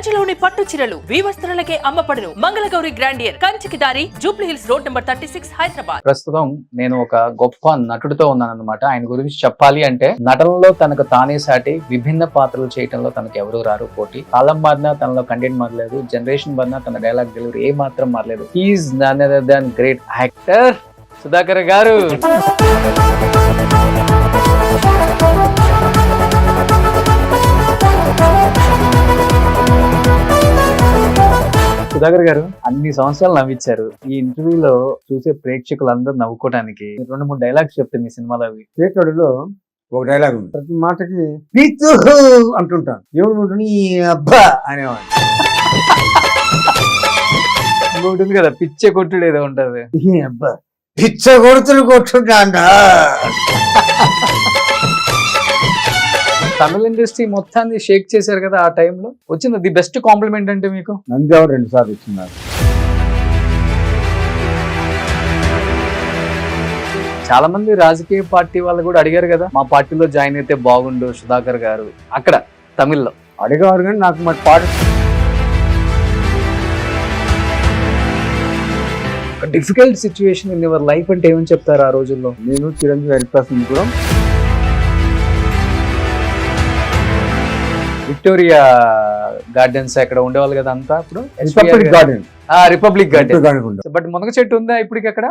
కంచిలోని పట్టు చీరలు వీవస్త్రాలకే అమ్మపడును. మంగళగౌరి గ్రాండియర్ కంచికి దారి Jubilee hills road number 36 Hyderabad. ప్రస్తుతం నేను ఒక గొప్ప నటుడితో ఉన్నాను అనమాట. ఆయన గురించి చెప్పాలి అంటే నటనలో తనకు తానే సాటి, విభిన్న పాత్రలు చేయడంలో తనకు ఎవరు రారు పోటీ. కాలం మారినా తనలో కంటెంట్ మారలేదు, జనరేషన్ మారినా తన డైలాగ్ డెలివరీ ఏ మాత్రం మారలేదు. He is none other than great actor Sudhakar గారు. సుధాకర్ గారు అన్ని సంవత్సరాలు నవ్వించారు. ఈ ఇంటర్వ్యూలో చూసే ప్రేక్షకులందరూ నవ్వుకోవడానికి 2-3 డైలాగ్స్ చెప్తే మీ సినిమాలో అవి. చేతుడిలో ఒక డైలాగ్ ఉంది, ప్రతి మాటకి పీతు అంటుంటాను, ఏమిటి నీ అబ్బా అనేవాడు. ఉంటుంది కదా పిచ్చే కొట్టుడు ఏదో ఉంటది, ఈ అబ్బా పిచ్చ కొడుతులు కొట్టున్నా. తమిళ ఇండస్ట్రీ మొత్తాన్ని షేక్ చేశారు కదా ఆ టైంలో. వచ్చింది ది బెస్ట్ కాంప్లిమెంట్ అంటే మీకు? నంద్యాల 2 సార్లు ఇచ్చినారు. చాలా మంది రాజకీయ పార్టీ వాళ్ళు కూడా అడిగారు కదా, మా పార్టీలో జాయిన్ అయితే బాగుండు సుధాకర్ గారు. అక్కడ తమిళ్లో అడిగేవారు కానీ నాకు మరి పాట difficult situation in your life అంటే ఏమని చెప్తారు ఆ రోజుల్లో? నేను చిరంజీవి హరిప్రసాద్ కూడా విక్టోరియా గార్డెన్స్ అక్కడ ఉండేవాళ్ళు కదా అంతా. అప్పుడు republic garden, republic garden. Garden but మునగ చెట్టు ఉందా ఇప్పటికి అక్కడ?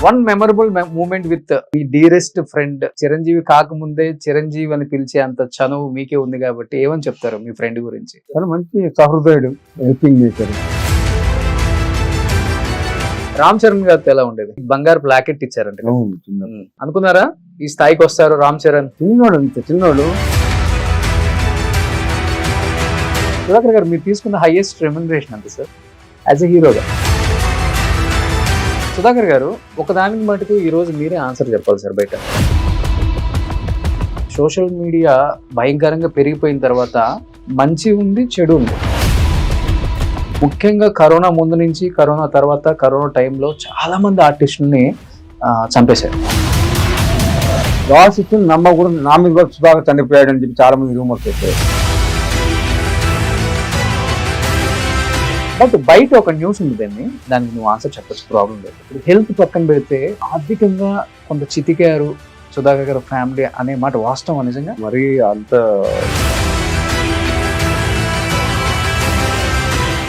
One memorable moment with me dearest friend. Chiranjeevi కాకముందే చిరంజీవి అని పిలిచే అంత చనువు మీకే ఉంది కాబట్టి ఏమని చెప్తారు మీ ఫ్రెండ్ గురించి? చాలా మంచి సహృదయుడు, హెల్పింగ్ నేచర్. రామ్ చరణ్ గారితో ఎలా ఉండేది? బంగారు ప్లాకెట్ ఇచ్చారంట, అనుకున్నారా ఈ స్థాయికి వస్తారు రామ్ చరణ్? చిన్నోడు, అంతే చిన్నోడు. సుధాకర్ గారు మీరు తీసుకున్న హైయెస్ట్ రెమ్యునరేషన్ అంతే సార్ యాజ్ ఎ హీరోగా? సుధాకర్ గారు ఒకదానికి మటుకు ఈ రోజు మీరే ఆన్సర్ చెప్పాలి సార్. బయట సోషల్ మీడియా భయంకరంగా పెరిగిపోయిన తర్వాత మంచి ఉంది, చెడు ఉంది. ముఖ్యంగా కరోనా ముందు నుంచి, కరోనా తర్వాత, కరోనా టైంలో చాలా మంది ఆర్టిస్టుల్ని చంపేశారు. రాసిచ్చి నమ్మకూడదు, నా మీద కూడా సుధాకర్ చనిపోయాడు అని చెప్పి చాలా మంది రూమర్స్ వచ్చాయి. బట్ బయట ఒక న్యూస్ ఉంది, దానికి నువ్వు ఆన్సర్ చెప్పచ్చు, ప్రాబ్లం లేదు. ఇప్పుడు హెల్త్ పక్కన పెడితే ఆర్థికంగా కొంత చితికారు సుధాకర్ గారు ఫ్యామిలీ అనే మాట వాస్తవం నిజంగా? మరి అంత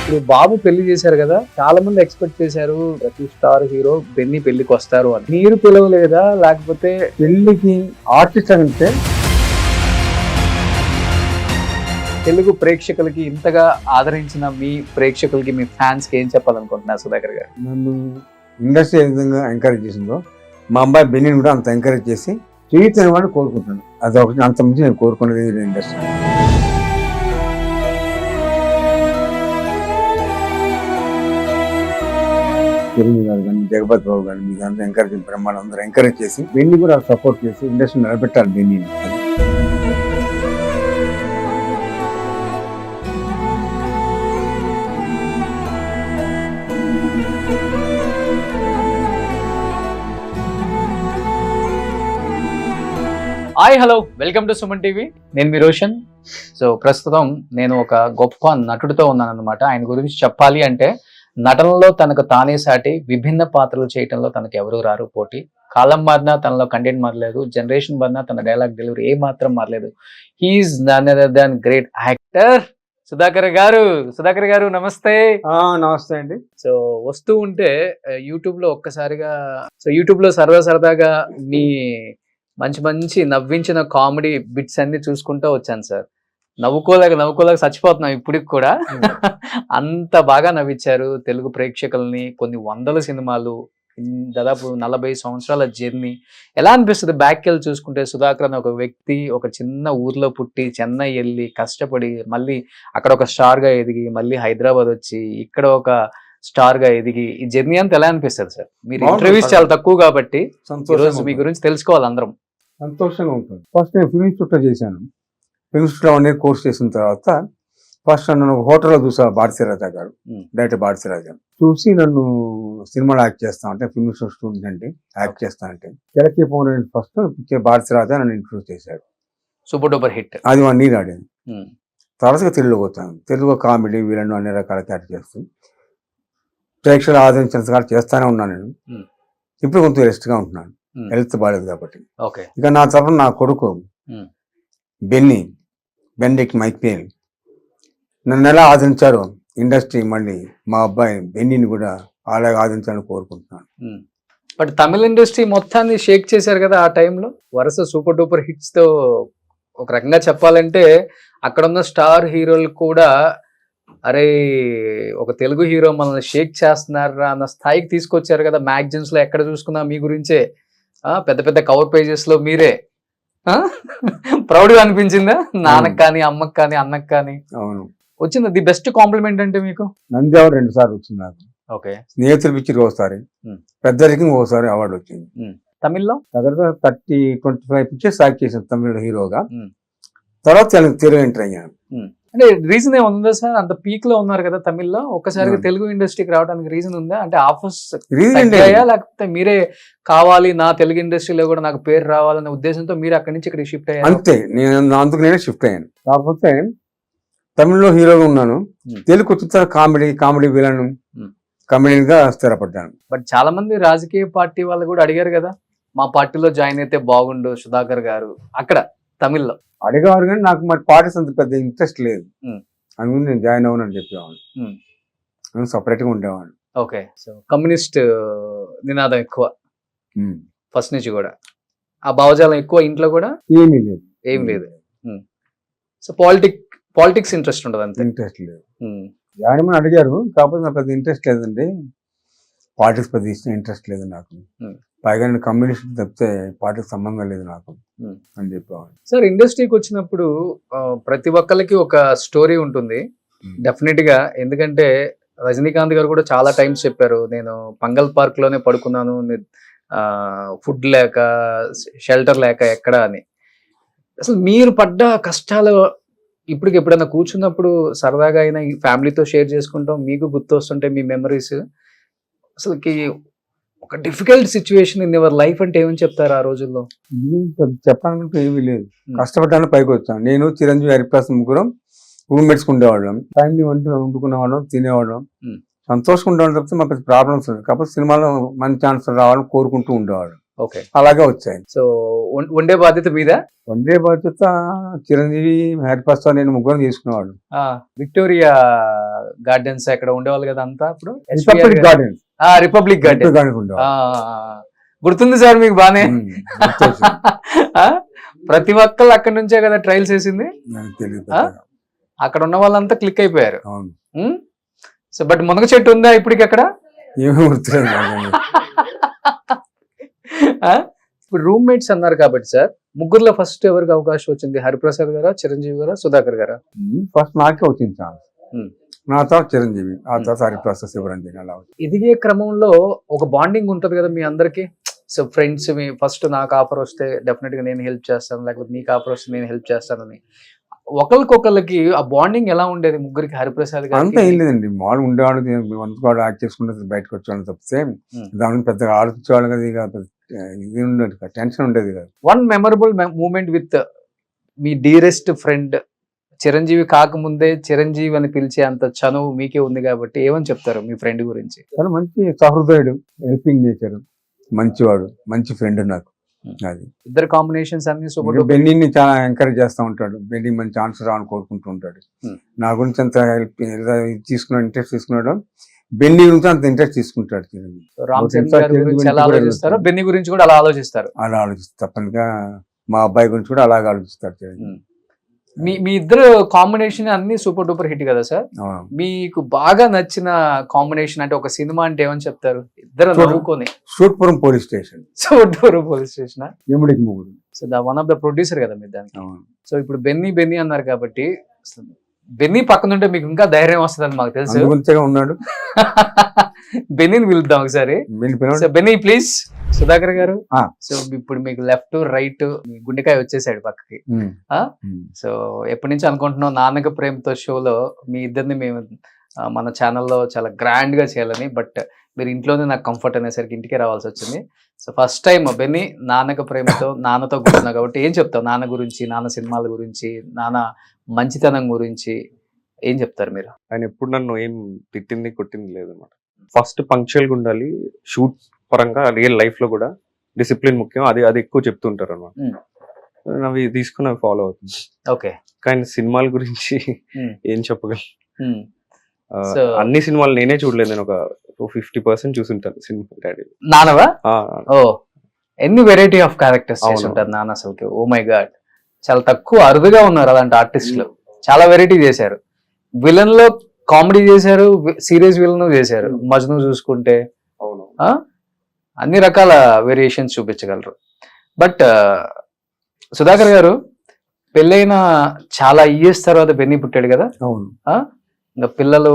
ఇప్పుడు బాబు పెళ్లి చేశారు కదా, చాలా మంది ఎక్స్పెక్ట్ చేశారు ప్రతి స్టార్ హీరో బెన్నీ పెళ్లికి వస్తారు అని. మీరు పిలవలేదా? లేకపోతే పెళ్లికి ఆర్టిస్ట్ అంటే తెలుగు ప్రేక్షకులకి ఇంతగా ఆదరించిన మీ ప్రేక్షకులకి, మీ ఫ్యాన్స్ కి ఏం చెప్పాలనుకుంటున్నారు సుధాకర్ గారు? నన్ను ఇండస్ట్రీ ఏ విధంగా ఎంకరేజ్ చేసిందో మా అబ్బాయి బెన్నీని కూడా అంత ఎంకరేజ్ చేసి చేయొచ్చని వాడిని కోరుకుంటున్నాను. అది ఒకటి, అంత మంచి నేను కోరుకునేది ఇండస్ట్రీ. చిరంజీవి గారు కానీ, జగపతి బాబు కానీ, మీకు అంతా ఎంకరేజ్, బ్రహ్మాండం అందరూ ఎంకరేజ్ చేసి బెన్నీ కూడా సపోర్ట్ చేసి ఇండస్ట్రీ నిలబెట్టాలి బెన్నీని. Hi, hello, welcome to Suman TV. నేను మీ రోషన్. సో ప్రస్తుతం నేను ఒక గొప్ప నటుడితో ఉన్నాను అనమాట. ఆయన గురించి చెప్పాలి అంటే నటనలో తనకు తానే సాటి, విభిన్న పాత్రలు చేయడంలో తనకు ఎవరు రారు పోటీ. కాలం మారినా తనలో కంటెంట్ మారలేదు, జనరేషన్ మారినా తన డైలాగ్ డెలివరీ ఏ మాత్రం మారలేదు. He is none other than great actor Sudhakar గారు. సుధాకర్ గారు నమస్తే. నమస్తే అండి. సో వస్తూ ఉంటే యూట్యూబ్ లో ఒక్కసారిగా, సో యూట్యూబ్ లో సరదాగా మీ మంచి మంచి నవ్వించిన కామెడీ బిట్స్ అన్ని చూసుకుంటూ వచ్చాను సార్. నవ్వుకోలేక చచ్చిపోతున్నాం ఇప్పటికి కూడా. అంత బాగా నవ్వించారు తెలుగు ప్రేక్షకుల్ని. కొన్ని 100 సినిమాలు, దాదాపు 40 సంవత్సరాల జర్నీ. ఎలా అనిపిస్తుంది బ్యాక్ వెళ్ళి చూసుకుంటే? సుధాకర్ అనే ఒక వ్యక్తి ఒక చిన్న ఊర్లో పుట్టి చెన్నై వెళ్ళి కష్టపడి మళ్ళీ అక్కడ ఒక స్టార్ గా ఎదిగి, మళ్ళీ హైదరాబాద్ వచ్చి ఇక్కడ ఒక స్టార్ గా ఎదిగి, ఈ జర్నీ అంతా ఎలా అనిపిస్తుంది సార్? మీరు ఇంటర్వ్యూస్ చాలా తక్కువ కాబట్టి ఈరోజు మీ గురించి తెలుసుకోవాలి అందరం. సంతోషంగా ఉంటుంది. ఫస్ట్ నేను ఫిల్మ్ ఇన్స్టిట్యూట్లో చేశాను. ఫిల్మ్ ఇన్స్టిట్యూట్లో 1 year కోర్స్ చేసిన తర్వాత ఫస్ట్ నన్ను హోటల్లో చూసా భారతీరాజా గారు, డైరెక్టర్ భారతీరాజా. చూసి నన్ను సినిమాలో యాక్ట్ చేస్తా ఉంటే ఫిల్మ్ స్టూడెంట్ అంటే యాక్ట్ చేస్తా అంటే తెలకి పౌర్ణమి ఫస్ట్ భారతరాజా నన్ను ఇంట్రొడ్యూస్ చేశాడు. Super duper hit. అది 1 year ఆడింది. తరచుగా తెలుగులోకి వచ్చాను. తెలుగు కామెడీ వీళ్ళను అన్ని రకాల క్యారెక్టర్ చేస్తూ ప్రేక్షకులు ఆదరించినంతగా చేస్తానే ఉన్నాను నేను. ఇప్పుడు కొంచెం రెస్ట్గా ఉంటున్నాను, హెల్త్ బాగాలేదు కాబట్టి. ఓకే. ఇక నా తరఫున నా కొడుకు బెన్డిక్ట్ మైకేల్ నన్ను ఎలా ఆదరించారో ఇండస్ట్రీ మళ్ళీ మా అబ్బాయి బెన్నీని కూడా అలాగే ఆదరించాలని కోరుకుంటున్నాను. బట్ తమిళ ఇండస్ట్రీ మొత్తాన్ని షేక్ చేశారు కదా ఆ టైంలో, వరుస సూపర్ డూపర్ హిట్స్ తో. ఒక రకంగా చెప్పాలంటే అక్కడ ఉన్న స్టార్ హీరోలు కూడా అరే ఒక తెలుగు హీరో మనల్ని షేక్ చేస్తున్నారా అన్న స్థాయికి తీసుకొచ్చారు కదా. మ్యాగజైన్స్ లో ఎక్కడ చూసుకున్నా మీ గురించే, పెద్ద పెద్ద కవర్ పేజెస్ లో మీరే. ప్రౌడ్ గా అనిపించిందా నాన్నకు కానీ, అమ్మకి కానీ, అన్నకు కానీ? అవును, వచ్చింది. ది బెస్ట్ కాంప్లిమెంట్ అంటే మీకు? నంది అవార్డు 2 సార్లు వచ్చింది నాకు. ఓకే. స్నేహితులు పిక్చర్కి ఒకసారి, పెద్దరికి ఒకసారి అవార్డు వచ్చింది. తమిళ్లో దగ్గర 25 పిక్చర్స్ యాక్ట్ చేశాను తమిళ హీరోగా. తర్వాత తెలుగు ఎంటర్ అయ్యాను. అంటే రీజన్ ఏమైనా ఉందా సార్? అంత పీక్ లో ఉన్నారు కదా తమిళ్లో, ఒక్కసారిగా తెలుగు ఇండస్ట్రీకి రావడానికి రీజన్ ఉందా? అంటే ఆఫర్స్ లేకపోతే మీరే కావాలి నా తెలుగు ఇండస్ట్రీలో కూడా నాకు పేరు రావాలనే ఉద్దేశంతో మీరు అక్కడి నుంచి ఇక్కడ షిఫ్ట్ అయ్యారు? అంతే, నేను అందుకు నేనే షిఫ్ట్ అయ్యాను. కాకపోతే తమిళ్లో హీరోగా ఉన్నాను, తెలుగు వచ్చిన కామెడీ విలను కమెడియన్ గా స్థిరపడ్డాను. బట్ చాలా మంది రాజకీయ పార్టీ వాళ్ళు కూడా అడిగారు కదా, మా పార్టీలో జాయిన్ అయితే బాగుండు సుధాకర్ గారు, అక్కడ తమిళ్లో అడిగేవారు. కానీ నాకు మరి పార్టీస్ అంత పెద్ద ఇంట్రెస్ట్ లేదు, అందుకని నేను జాయిన్ అవ్వనని చెప్పేవాడు, సపరేట్ గా ఉండేవాడు. ఓకే. సో కమ్యూనిస్ట్ నినాదం ఎక్కువ ఫస్ట్ నుంచి కూడా, ఆ భావజాలం ఎక్కువ ఇంట్లో కూడా ఏం లేదు. సో పాలిటిక్స్ ఇంట్రెస్ట్ ఉండదు అంతే? ఇంట్రెస్ట్ లేదు. జాయిన్ అని అడిగారు, కాకపోతే నాకు పెద్ద ఇంట్రెస్ట్ లేదండి, పాలిటిక్స్ పెద్ద ఇంట్రెస్ట్ లేదు నాకు. పైగా నేను కమ్యూనిస్ట్ తప్పితే పార్టీకి సంబంధం లేదు నాకు అని చెప్పేవాడు. సార్ ఇండస్ట్రీకి వచ్చినప్పుడు ప్రతి ఒక్కరికి ఒక స్టోరీ ఉంటుంది డెఫినెట్ గా. ఎందుకంటే రజనీకాంత్ గారు కూడా చాలా టైమ్స్ చెప్పారు, నేను పంగల్ పార్క్ లోనే పడుకున్నాను, ఫుడ్ లేక షెల్టర్ లేక ఎక్కడ అని. అసలు మీరు పడ్డ కష్టాలు ఇప్పటికి ఎప్పుడైనా కూర్చున్నప్పుడు సరదాగా అయినా ఈ ఫ్యామిలీతో షేర్ చేసుకుంటాం, మీకు గుర్తొస్తుంటే మీ మెమరీస్, అసలుకి ఒక difficult situation in your life అంటే ఏమని చెప్తారు ఆ రోజుల్లో? చెప్పాలంటే ఏమీ లేదు, కష్టపడ్డాను పైకి వచ్చాను. నేను చిరంజీవి హరిప్రసాద్ ముగ్గురం రూమ్మేట్స్ ఉండేవాళ్ళం, ఫ్యామిలీ వండుకునేవాళ్ళం, తినేవాళ్ళం, సంతోషంగా ఉండేవాళ్ళం తప్పితే మాకు ప్రాబ్లమ్స్ ఉంది. కాకపోతే సినిమాలో మంచి ఛాన్స్ రావాలని కోరుకుంటూ ఉండేవాళ్ళం. ఓకే, అలాగే వచ్చాయి. సో వండే బాధ్యత మీద? వండే బాధ్యత చిరంజీవి హరిప్రసాద్ నేను ముగ్గురం తీసుకునేవాళ్ళు. విక్టోరియా గార్డెన్స్ అక్కడ ఉండేవాళ్ళు కదా అంతా. అప్పుడు గార్డెన్స్, రిపబ్లిక్ గార్డెన్ గుర్తుంది సార్ మీకు బానే? ప్రతి ఒక్కళ్ళు అక్కడ నుంచే కదా ట్రయల్స్ వేసింది. అక్కడ ఉన్న వాళ్ళంతా క్లిక్ అయిపోయారు. సో బట్ మునగ చెట్టు ఉందా ఇప్పటికి అక్కడ? ఏమీ గుర్తులేదు. ఇప్పుడు రూమ్మేట్స్ అన్నారు కాబట్టి సార్, ముగ్గురులో ఫస్ట్ ఎవరికి అవకాశం వచ్చింది? హరిప్రసాద్ గారా, చిరంజీవి గారా, సుధాకర్ గారా? ఫస్ట్ నాకే వచ్చింది ఛాన్స్, నా తర్వాత చిరంజీవి, ఆ తర్వాత హరిప్రసాద్, శివరంజన్. అలా ఎదిగే క్రమంలో ఒక బాండింగ్ ఉంటది కదా మీ అందరికి. సో ఫ్రెండ్స్, మీ ఫస్ట్ నాకు ఆఫర్ వస్తే డెఫినెట్ గా నేను హెల్ప్ చేస్తాను, లేకపోతే నీకు ఆఫర్ వస్తే నేను హెల్ప్ చేస్తానని ఒకరికొకరికి ఆ బాండింగ్ ఎలా ఉండేది ముగ్గురికి? హరిప్రసాద్ గారు అంతా ఏం లేదండి, మామూలు ఉండేవాడు, వంతుకోవడం యాక్ట్ చేసుకుంటే బయటకు వచ్చేవాళ్ళు తప్పితే దాని పెద్దగా ఆలోచించేవాళ్ళు కదా, ఇక ఇది ఉండేది, టెన్షన్ ఉండేది కదా. One memorable moment with me dearest friend Chiranjeevi కాకముందే చిరంజీవి అని పిలిచే అంత చనువు మీకే ఉంది కాబట్టి ఏమని చెప్తారు మీ ఫ్రెండ్ గురించి? చాలా మంచి సహృదయుడు, హెల్పింగ్ నేచర్, మంచివాడు, మంచి ఫ్రెండ్ నాకు. అది ఇద్దరు కాంబినేషన్స్ అన్ని సూపర్. బెన్నీని చాలా ఎంకరేజ్ చేస్తూ ఉంటాడు, బెన్నీ మంచి ఆన్సర్ రావాలని కోరుకుంటూ ఉంటాడు. నా గురించి అంత హెల్ప్ తీసుకున్నాడు, ఇంట్రెస్ట్ తీసుకున్నాడు, బెన్నీ గురించి అంత ఇంట్రెస్ట్ తీసుకుంటాడు. రామ్ చరణ్ గారి గురించి ఎలా ఆలోచిస్తారు, బెన్నీ గురించి కూడా అలా ఆలోచిస్తారు. అలా ఆలోచిస్తారు తప్పనిగా. మా అబ్బాయి గురించి కూడా అలాగే ఆలోచిస్తాడు. మీ ఇద్దరు కాంబినేషన్ అన్ని సూపర్ డూపర్ హిట్ కదా సార్. మీకు బాగా నచ్చిన కాంబినేషన్ అంటే ఒక సినిమా అంటే ఏమని చెప్తారు? ఇద్దరు నవ్వుకొని సూట్పురం పోలీస్ స్టేషన్. సూట్పురం పోలీస్ స్టేషన్, ఎముడికి మొగుడు. So one of the producer కదా మీరు దానికి. సో ఇప్పుడు బెన్నీ అన్నారు కాబట్టి బెన్నీ పక్కన ఉంటే మీకు ఇంకా ధైర్యం వస్తుందని మాకు తెలుసు. ఉన్నాడు. బెన్నీని పిలుద్దాం ఒకసారి. Benny please. సుధాకర్ గారు, సో ఇప్పుడు మీకు లెఫ్ట్ రైట్ మీ గుండెకాయ వచ్చేసాడు పక్కకి. సో ఎప్పటి నుంచి అనుకుంటున్నాం నాన్నక ప్రేమతో షోలో మీ ఇద్దరిని మేము మన ఛానల్లో చాలా గ్రాండ్ గా చేయాలని. బట్ మీరు ఇంట్లోనే నాకు కంఫర్ట్ అనేసరికి ఇంటికే రావాల్సి వచ్చింది. So first time Benny Nannaku Prematho నాన్నతో కూర్చున్నావు కాబట్టి ఏం చెప్తావు నాన్న గురించి, నాన్న సినిమాల గురించి, నాన్న మంచితనం గురించి ఏం చెప్తారు మీరు? ఆయన ఎప్పుడు నన్ను ఏం తిట్టింది కొట్టింది లేదన్నమాట. ఫస్ట్ పంక్చువల్గా ఉండాలి, షూట్ పరంగా రియల్ లైఫ్ లో కూడా డిసిప్లిన్ ముఖ్యం, అది ఎక్కువ చెప్తుంటారు అనమాట. అవి తీసుకుని అవి ఫాలో అవుతుంది. ఓకే. కానీ సినిమాల గురించి ఏం చెప్పగలను? So- అన్ని సినిమాలు నేనే చూడలేదు, నేను ఒక 50% చూసుంటాను సినిమా డాడీ. నాన్నవా? ఆ, ఓ ఎన్ని వెరైటీ ఆఫ్ క్యారెక్టర్స్ చేసి అవును. ఉంటారు నాన్న అసలుకి. ఓ మై గాడ్, చాలా తక్కువ అరుదుగా ఉన్నారు అలాంటి ఆర్టిస్టులు. చాలా వెరైటీ చేశారు. విలన్ లో కామెడీ చేశారు, సీరియస్ విలన్ చేశారు. మజ్ను చూసుకుంటే అవును. అన్ని రకాల వేరియేషన్స్ చూపించగలరు. బట్ సుధాకర్ గారు పెళ్ళైన చాలా ఇయర్స్ తర్వాత బెన్నీ పుట్టాడు కదా. అవును ఇంకా పిల్లలు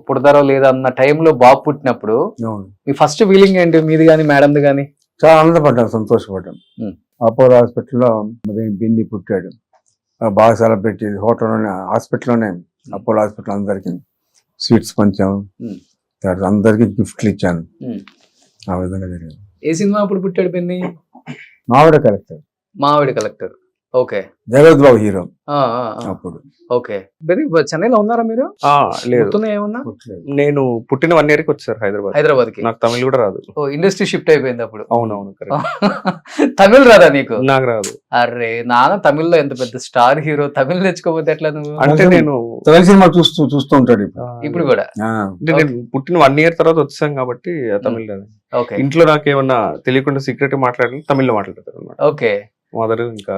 పుడతారో లేదా అన్న టైంలో బాబు పుట్టినప్పుడు అవును మీ ఫస్ట్ ఫీలింగ్ ఏంటి, మీది కానీ మేడంది కానీ? చాలా ఆనందపడ్డాం, సంతోషపడ్డాం. అపోలో హాస్పిటల్లో బిన్ని పుట్టాడు, బాగా సెలబ్రేట్ చేసి హోటల్లోనే హాస్పిటల్లోనే అపోలో హాస్పిటల్ అందరికి స్వీట్స్ పంచాము, తర్వాత అందరికి గిఫ్ట్లు ఇచ్చాను. ఆ విధంగా జరిగింది. ఏ సినిమా అప్పుడు పుట్టాడు బెన్నీ? మావిడ కలెక్టర్, మావిడి కలెక్టర్. ఓకే. జగత్ బాబు హీరో అప్పుడు. ఓకే. బెన్నీ చెన్నైలో ఉన్నారా మీరు? లేదు, గుర్తున్నాయా ఏమన్నా? పుట్టలేదు. నేను పుట్టిన 1 year కి వచ్చారు హైదరాబాద్ కి. నాకు తమిళ్ కూడా రాదు. ఓ ఇండస్ట్రీ షిఫ్ట్ అయిపోయింది అప్పుడు. అవునవును, correct. తమిళ్ రాదా నీకు? నాకు రాదు. అరే నాన్న తమిళ్లో ఎంత పెద్ద స్టార్ హీరో, తమిళ్ నేర్చుకోకపోతే ఎట్లా నువ్వు? అంటే నేను తమిళ సినిమా చూస్తూ ఉంటాడు ఇప్పుడు. ఇప్పుడు కూడా? అంటే నేను పుట్టిన 1 year తర్వాత వచ్చాను కాబట్టి తమిళ్ రాదు. ఓకే. ఇంట్లో నాకు ఏమన్నా తెలియకుండా సీక్రెట్ మాట్లాడాలి, తమిళ్లో మాట్లాడతారు అనమాట ఓకే. మదర్. ఇంకా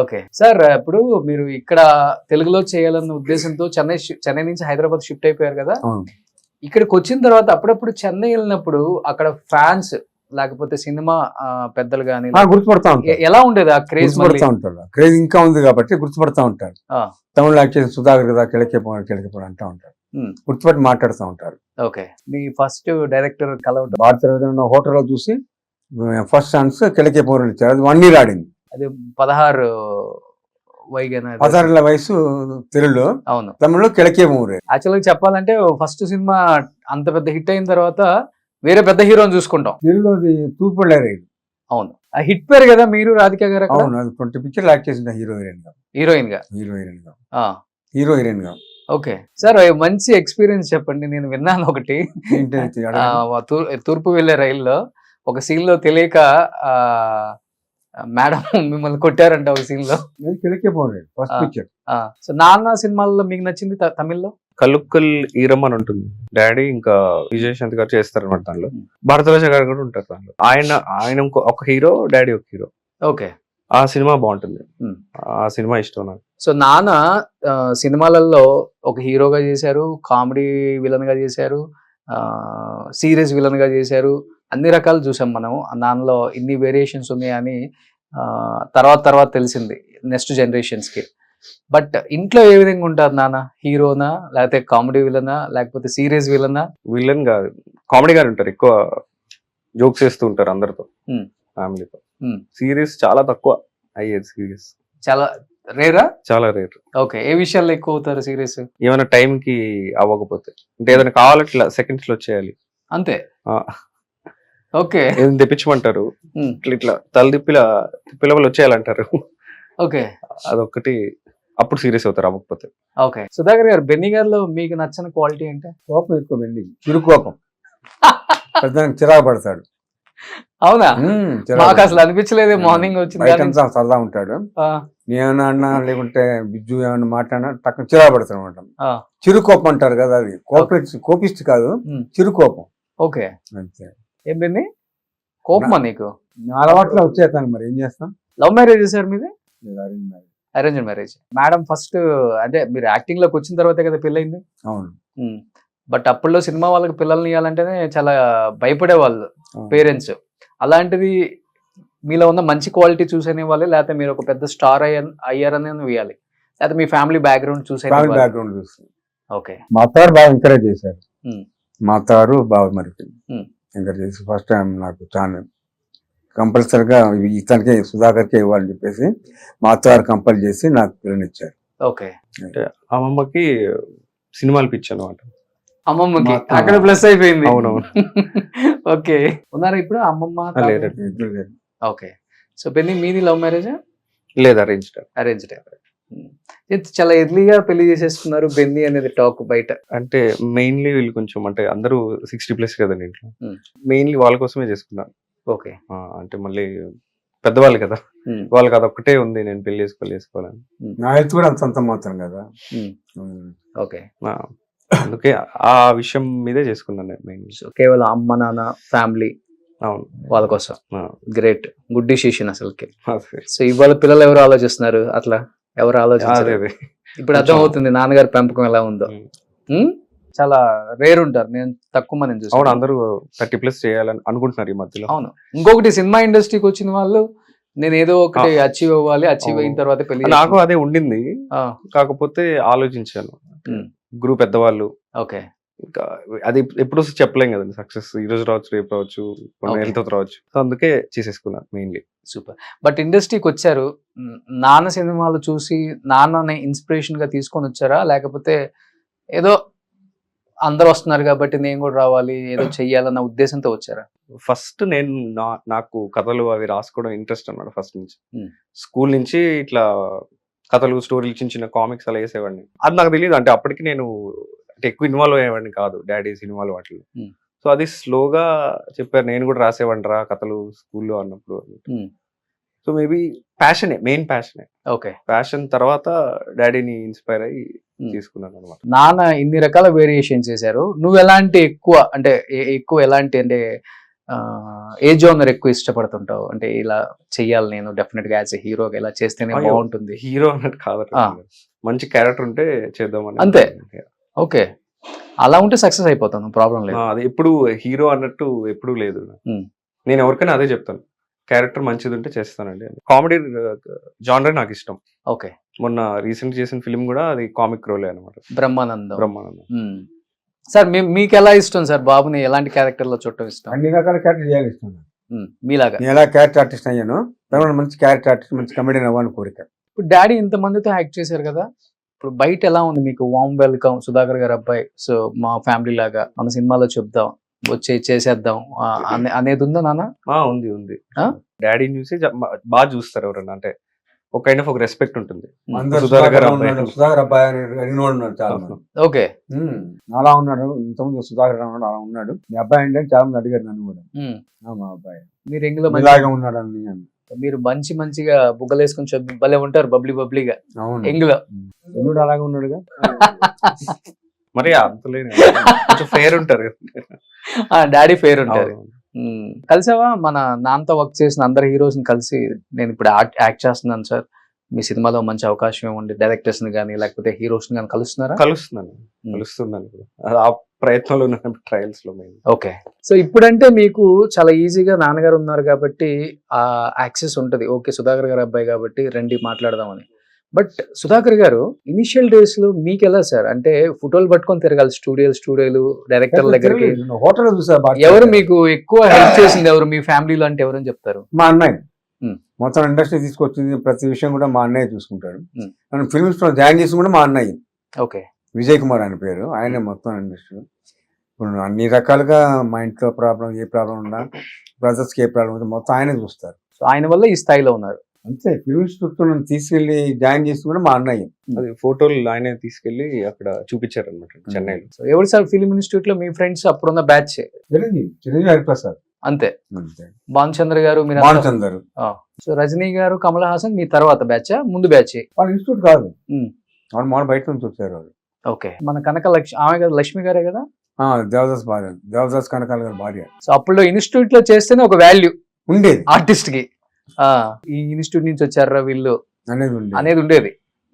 ఓకే సార్, ఇప్పుడు మీరు ఇక్కడ తెలుగులో చేయాలన్న ఉద్దేశంతో చెన్నై నుంచి హైదరాబాద్ షిఫ్ట్ అయిపోయారు కదా. అవును. ఇక్కడికి వచ్చిన తర్వాత అప్పుడప్పుడు చెన్నై వెళ్ళినప్పుడు అక్కడ ఫ్యాన్స్ లేకపోతే సినిమా పెద్దలు కానీ గుర్తుపడతా ఉంటారు. ఎలా ఉండేది ఆ క్రేజ్? గుర్తుపడతా ఉంటారు. క్రేజ్ ఇంకా ఉంది కాబట్టి గుర్తుపడతా ఉంటారు. తమిళ యాక్ట్ చేసి సుధాకర్ కదా కిళకే అంటా ఉంటారు, గుర్తుపట్టి మాట్లాడుతూ ఉంటారు. ఓకే. మీ ఫస్ట్ డైరెక్టర్ కలవడం భారతీయ హోటల్లో చూసి ఫస్ట్ ఛాన్స్ కిళకే పౌరులు ఇచ్చారు. అది 1 year ఆడింది. అది 16 వైగన 16 వయసు తెలుగులో, అవును. తమిళలో కిళకే పౌరు. యాక్చువల్గా చెప్పాలంటే ఫస్ట్ సినిమా అంత పెద్ద హిట్ అయిన తర్వాత వేరే పెద్ద హీరోని చూసుకుంటాం. తెలుగులో తూర్పులేరు. అవును, ఆ హిట్ పేరు కదా మీరు రాధిక గారు. అవును, అది 20 పిక్చర్లు యాక్ట్ చేసింది హీరోయిన్ గా. హీరో హీరోయిన్ గా. ఓకే సార్, మంచి ఎక్స్పీరియన్స్ చెప్పండి. నేను విన్నాను ఒకటి, తూర్పు వెళ్లే రైల్లో ఒక సీన్ లో తెలియక మేడం మిమ్మల్ని కొట్టారంట ఒక సీన్ లో. కిళకే పౌరు ఫస్ట్ పిక్చర్. సో నాన్న సినిమాల్లో మీకు నచ్చింది తమిళ్లో? కలుక్కల్ ఈరమ్ అని ఉంటుంది. డాడీ ఇంకా విజయశాంతి గారు చేస్తారు అనమాట దానిలో. భారతదేశ గారు కూడా ఉంటారు దానిలో. ఆయన ఒక హీరో, డాడీ ఒక హీరో. ఓకే. ఆ సినిమా బాగుంటుంది, ఆ సినిమా ఇష్టం నాకు. సో నాన్న సినిమాలలో ఒక హీరోగా చేశారు, కామెడీ విలన్ గా చేశారు, సీరియస్ విలన్ గా చేశారు, అన్ని రకాలు చూసాం మనం. నాన్నలో ఇన్ని వేరియేషన్స్ ఉన్నాయని తర్వాత తెలిసింది నెక్స్ట్ జనరేషన్స్ కి. బట్ ఇంట్లో ఏ విధంగా ఉంటారు నాన్న? హీరోనా లేకపోతే కామెడీ విలనా లేకపోతే సీరియస్ విలనా? విలన్ కాదు, కామెడీ గారు ఉంటారు, ఎక్కువ జోక్స్ చేస్తూ ఉంటారు అందరితో, ఫ్యామిలీతో. సీరియస్ చాలా తక్కువ అయ్యేది. సీరియస్ చాలా రేరా? చాలా రేర్. ఓకే. ఏ విషయాల్లో ఎక్కువ అవుతారు సీరియస్? ఏమైనా టైం కి అవ్వకపోతే, అంటే ఏదైనా కావాలంటే ఇట్లా సెకండ్స్ లో వచ్చేయాలి అంతే. ఓకే. ఏదైనా తెప్పించమంటారు, ఇట్లా తిప్పిలవలు వచ్చేయాలంటారు. ఓకే. అదొక్కటి, అప్పుడు సీరియస్ అవుతారు అవ్వకపోతే. ఓకే. సుధాకర్ గారు, బెన్నీ గారిలో మీకు నచ్చిన క్వాలిటీ అంటే? కోపం ఎక్కువ, బెన్నీ చిరుకోపం, పెద్దానికి చిరాకు పడతాడు. అవునా? మాకు అసలు అనిపించలేదు. మార్నింగ్ వచ్చింది సరదా ఉంటాడు. నేనేమన్నా అన్నా లేకుంటే బిజ్జు ఏమన్నా మాట్లాడినా టక్కన చిరాకు పడతాడు అనమాట. చిరుకోపం అంటారు కదా, అది కోపిస్ట్ కాదు, చిరుకోపం. ఓకే. అంతే. ఏం బెన్నీ, కోపమా నీకు? అలవాట్లో వచ్చేస్తాను, మరి ఏం చేస్తాం. లవ్ మ్యారేజ్ సార్ మీది? Arrange marriage. మేడం ఫస్ట్ అంటే మీరు యాక్టింగ్ లోకి వచ్చిన తర్వాతే కదా పెళ్ళైంది? అవును. బట్ అప్పుల్లో సినిమా వాళ్ళకి పిల్లల్ని ఇవ్వాలంటేనే చాలా భయపడేవాళ్ళు పేరెంట్స్. అలాంటిది మీలో ఉన్న మంచి క్వాలిటీ చూసేనే వాళ్ళే, లేకపోతే మీరు ఒక పెద్ద స్టార్ అయ్యారని ఇవ్వాలి, లేకపోతే మీ ఫ్యామిలీ బ్యాక్గ్రౌండ్ చూసే? బ్యాక్గ్రౌండ్ చూసి. ఓకే. మా అత్తగారు బాగా ఎంకరేజ్ చేశారు. మా అత్తగారు బాగా మరి ఎంకరేజ్ చేసి ఫస్ట్ టైం నాకు ఛానల్ కంపల్సరిగా ఇతనికే సుధాకర్కే ఇవ్వాలని చెప్పేసి మా అత్తగారు కంపల్ చేసి నాకు పిల్లనిచ్చారు. ఓకే. అంటే అమ్మమ్మకి సినిమాలు పిచ్చి అనమాట. అమ్మమ్మకి మా అత్త. అక్కడ ప్లస్ అయిపోయింది. అవునవును. ఓకే. ఉన్నారా ఇప్పుడు అమ్మమ్మ? లేదండి. ఇద్దరు లేరు. ఓకే. సో పెళ్లి మీది లవ్ మ్యారేజా లేదు, అరేంజ్డ్. అరేంజ్డ్? చాలా ఎర్లీగా పెళ్లి చేసేసుకున్నారు బెన్నీ అనేది టాక్ బయట. అంటే మెయిన్లీ వీళ్ళు కొంచెం అంటే అందరూ 60+ కదండి ఇంట్లో. Hmm. మెయిన్లీ వాళ్ళ కోసమే చేసుకున్నాను. ఓకే. అంటే మళ్ళీ పెద్దవాళ్ళు కదా, వాళ్ళకి అదొక్కటే ఉంది, నేను పెళ్లి చేసుకోవాలని. నా హెల్త్ కూడా అంత మాత్రం కదా. ఓకే. అందుకే ఆ విషయం మీదే చేసుకున్నాను నేను మెయిన్. సో కేవలం అమ్మ నాన్న ఫ్యామిలీ అవును. వాళ్ళ కోసం. గ్రేట్, గుడ్ డిసిషన్ అసలుకి. అదే. సో ఇవాళ పిల్లలు ఎవరు ఆలోచిస్తున్నారు అట్లా? ఎవరు అదే ఆలోచించారు? అదే. ఇప్పుడు అర్థం అవుతుంది నాన్నగారి పెంపకం ఎలా ఉందో. చాలా రేర్ ఉంటారు, నేను తక్కువ మంది అవును, చూసాను. అందరూ 30+ చేయాలని అనుకుంటున్నారు ఈ మధ్యలో. అవును. ఇంకొకటి సినిమా ఇండస్ట్రీకి వచ్చిన వాళ్ళు నేను ఏదో ఒకటి అచీవ్ అవ్వాలి, అచీవ్ అయిన తర్వాత పెళ్లి నాకు అదే ఉండింది, కాకపోతే ఆలోచించాను. గురువు పెద్దవాళ్ళు, ఓకే. ఇంకా అది ఎప్పుడు చెప్పలేం కదండి. సక్సెస్ ఈ రోజు రావచ్చు, రేపు రావచ్చు, కొన్ని Okay. నెలతో రావచ్చు. సో అందుకే చేసేసుకున్నాను మెయిన్లీ. సూపర్. బట్ ఇండస్ట్రీకి వచ్చారు, నాన్న సినిమాలు చూసి నాన్నని ఇన్స్పిరేషన్ గా తీసుకొని వచ్చారా, లేకపోతే ఏదో అందరూ వస్తున్నారు కాబట్టి నేను కూడా రావాలి ఏదో చెయ్యాలన్న ఉద్దేశంతో వచ్చారా? ఫస్ట్ నేను నాకు కథలు అవి రాసుకోవడం ఇంట్రెస్ట్ అన్నమాట ఫస్ట్ నుంచి. Hmm. స్కూల్ నుంచి ఇట్లా కథలు, స్టోరీలు, చిన్న చిన్న కామిక్స్ అలా వేసేవాడిని. అది నాకు తెలియదు, అంటే అప్పటికి నేను అంటే ఎక్కువ ఇన్వాల్వ్ అయ్యేవాడిని కాదు డాడీ సినిమాలు వాటిలో. Hmm. సో అది స్లోగా చెప్పారు, నేను కూడా రాసేవాడిని రా కథలు స్కూల్లో అన్నప్పుడు. సో మేబీ ప్యాషనే, మెయిన్ ప్యాషనే. ఓకే. ప్యాషన్ తర్వాత డాడీని ఇన్స్పైర్ అయ్యి తీసుకున్నాను అనమాట. నాన్న ఇన్ని రకాల వేరియేషన్ చేశారు, నువ్వు ఎలాంటి ఎక్కువ అంటే ఎక్కువ ఎలాంటి అంటే ఏ జోనర్ ఎక్కువ ఇష్టపడుతుంటావు? అంటే ఇలా చెయ్యాలి నేను డెఫినెట్ గా యాజ్ ఎ హీరోగా ఇలా చేస్తేనే అయ్యో, బాగుంటుంది. హీరో అన్నట్టు కాదు, మంచి క్యారెక్టర్ ఉంటే చేద్దామని అంతే. ఓకే, అలా ఉంటే సక్సెస్ అయిపోతాను, ప్రాబ్లం లేదు. అది ఎప్పుడు హీరో అన్నట్టు ఎప్పుడు లేదు. నేను ఎవరికైనా అదే చెప్తాను, క్యారెక్టర్ మంచిది ఉంటే చేస్తానండి. కామెడీ జానర్ నాకు ఇష్టం. ఓకే. మొన్న రీసెంట్ చేసిన ఫిల్మ్ కూడా అది కామిక్ రోలే అనమాట, బ్రహ్మానందం. బ్రహ్మానందం. సార్ మీకు ఎలా ఇష్టం సార్ బాబుని ఎలాంటి క్యారెక్టర్ లో చూడటం ఇష్టం? అన్ని రకాల క్యారెక్టర్ చేయాలి ఇష్టం నాకు. మీలాగా నేను ఎలా క్యారెక్టర్ ఆర్టిస్ట్ అయ్యాను, మంచి క్యారెక్టర్ ఆర్టిస్ట్, మంచి కమెడియన్ అవ్వాలని కోరిక. ఇప్పుడు డాడీ ఇంత మందితో యాక్ట్ చేశారు కదా, ఇప్పుడు బయట ఎలా ఉంది మీకు? వామ్ వెల్కమ్ సుధాకర్ గారు అబ్బాయి, సో మా ఫ్యామిలీ లాగా మన సినిమాలో చెప్దాం, వచ్చి చేసేద్దాం అనేది ఉందా నాన్న? ఉంది ఉంది. డాడీ చూసి బాగా చూస్తారు ఎవరన్నా, అంటే ఒక కైండ్ ఆఫ్ ఒక రెస్పెక్ట్ ఉంటుంది. అందరూ సుధాకర్ సుధాకర్ అబ్బాయి అడిగినోడు ఉన్నాడు చాలా మంది. ఓకే. అలా ఉన్నాడు, ఇంతకుముందు సుధాకర్ ఉన్నాడు, అలా ఉన్నాడు. మీ అబ్బాయి అంటే చాలా మంది అడిగారు నన్ను కూడా. మా అబ్బాయి మీరు ఎంగిలో ఇలాగే ఉన్నాడు అని. మీరు మంచిగా బుగ్గలు వేసుకుని భలే ఉంటారు, బబ్లీగా. అవును, ఎంగిలో ఎన్నుడు అలాగే ఉన్నాడుగా. మరి అంతలేదు, కొంచెం ఫేర్ ఉంటారు. డాడీ ఫేర్ ఉంటారు. కలిసావా మన నాన్నతో వర్క్ చేసిన అందరు హీరోస్ ని కలిసి, నేను ఇప్పుడు యాక్ట్ చేస్తున్నాను సార్, మీ సినిమాలో మంచి అవకాశం ఏముంది, డైరెక్టర్స్ ని కానీ లేకపోతే హీరోస్ ని కానీ కలుస్తున్నారా? కలుస్తున్నాను ఆ ప్రయత్నంలో ఉన్నాను, ట్రయల్స్ లో. ఓకే. సో ఇప్పుడంటే మీకు చాలా ఈజీగా నాన్నగారు ఉన్నారు కాబట్టి ఆ యాక్సెస్ ఉంటది, ఓకే సుధాకర్ గారు అబ్బాయి కాబట్టి రండి మాట్లాడదామని. బట్ సుధాకర్ గారు ఇనిషియల్ డేస్ లో మీకు ఎలా సార్, అంటే ఫోటోలు పట్టుకొని తిరగాలి స్టూడియోలు డైరెక్టర్ దగ్గరికి, హోటల్ చూసా. ఎవరు మీకు ఎక్కువ హెల్ప్ చేసింది ఎవరు మీ ఫ్యామిలీలో అంటే ఎవరని చెప్తారు? మా అన్నయ్య మొత్తం ఇండస్ట్రీ తీసుకొచ్చింది, ప్రతి విషయం కూడా మా అన్నయ్య చూసుకుంటాడు. మనం ఫిల్మ్స్ లో జాయిన్ చేసి కూడా మా అన్నయ్య. ఓకే. విజయ్ కుమార్ ఆయన పేరు, ఆయనే మొత్తం ఇండస్ట్రీ. ఇప్పుడు అన్ని రకాలుగా మా ఇంట్లో ప్రాబ్లం, ఏ ప్రాబ్లం ఉన్నా, బ్రదర్స్కి ఏ ప్రాబ్లం ఉందో మొత్తం ఆయనే చూస్తారు. సో ఆయన వల్ల ఈ స్థాయిలో ఉన్నారు. అంతే, ఫిల్మ్ ఇన్స్టిట్యూట్ నన్ను తీసుకెళ్లి జాయిన్ చేసి కూడా మా అన్నయ్య. అది ఫోటోలు ఆయనే తీసుకెళ్లి అక్కడ చూపించారు అనమాట చెన్నైలో. సో ఎవరు సార్ ఫిల్మ్ ఇన్స్టిట్యూట్ లో మీ ఫ్రెండ్స్ అప్పుడున్న బ్యాచ్? చిరంజీవి హరిప్రసాద్ అంతే. భానుచంద్ర గారు మీరు? భానుచందర్. సో రజనీ గారు, కమల్ హాసన్ మీ తర్వాత బ్యాచ్, ముందు బ్యాచ్? వాళ్ళ ఇన్స్టిట్యూట్ కాదు, వాళ్ళు బయట నుంచి వచ్చారు వాళ్ళు. ఓకే. మన కనక ఆమె కదా, లక్ష్మి గారే కదా? దేవదాస్ భార్య, దేవదాస్ కనకాల గారి భార్య. సో అప్పుడు ఇన్స్టిట్యూట్ లో చేస్తేనే ఒక వాల్యూ ఉండేది ఆర్టిస్ట్ కి, ఈ ఇన్స్టిట్యూట్ నుంచి వచ్చారా వీళ్ళు అనేది ఉండేది.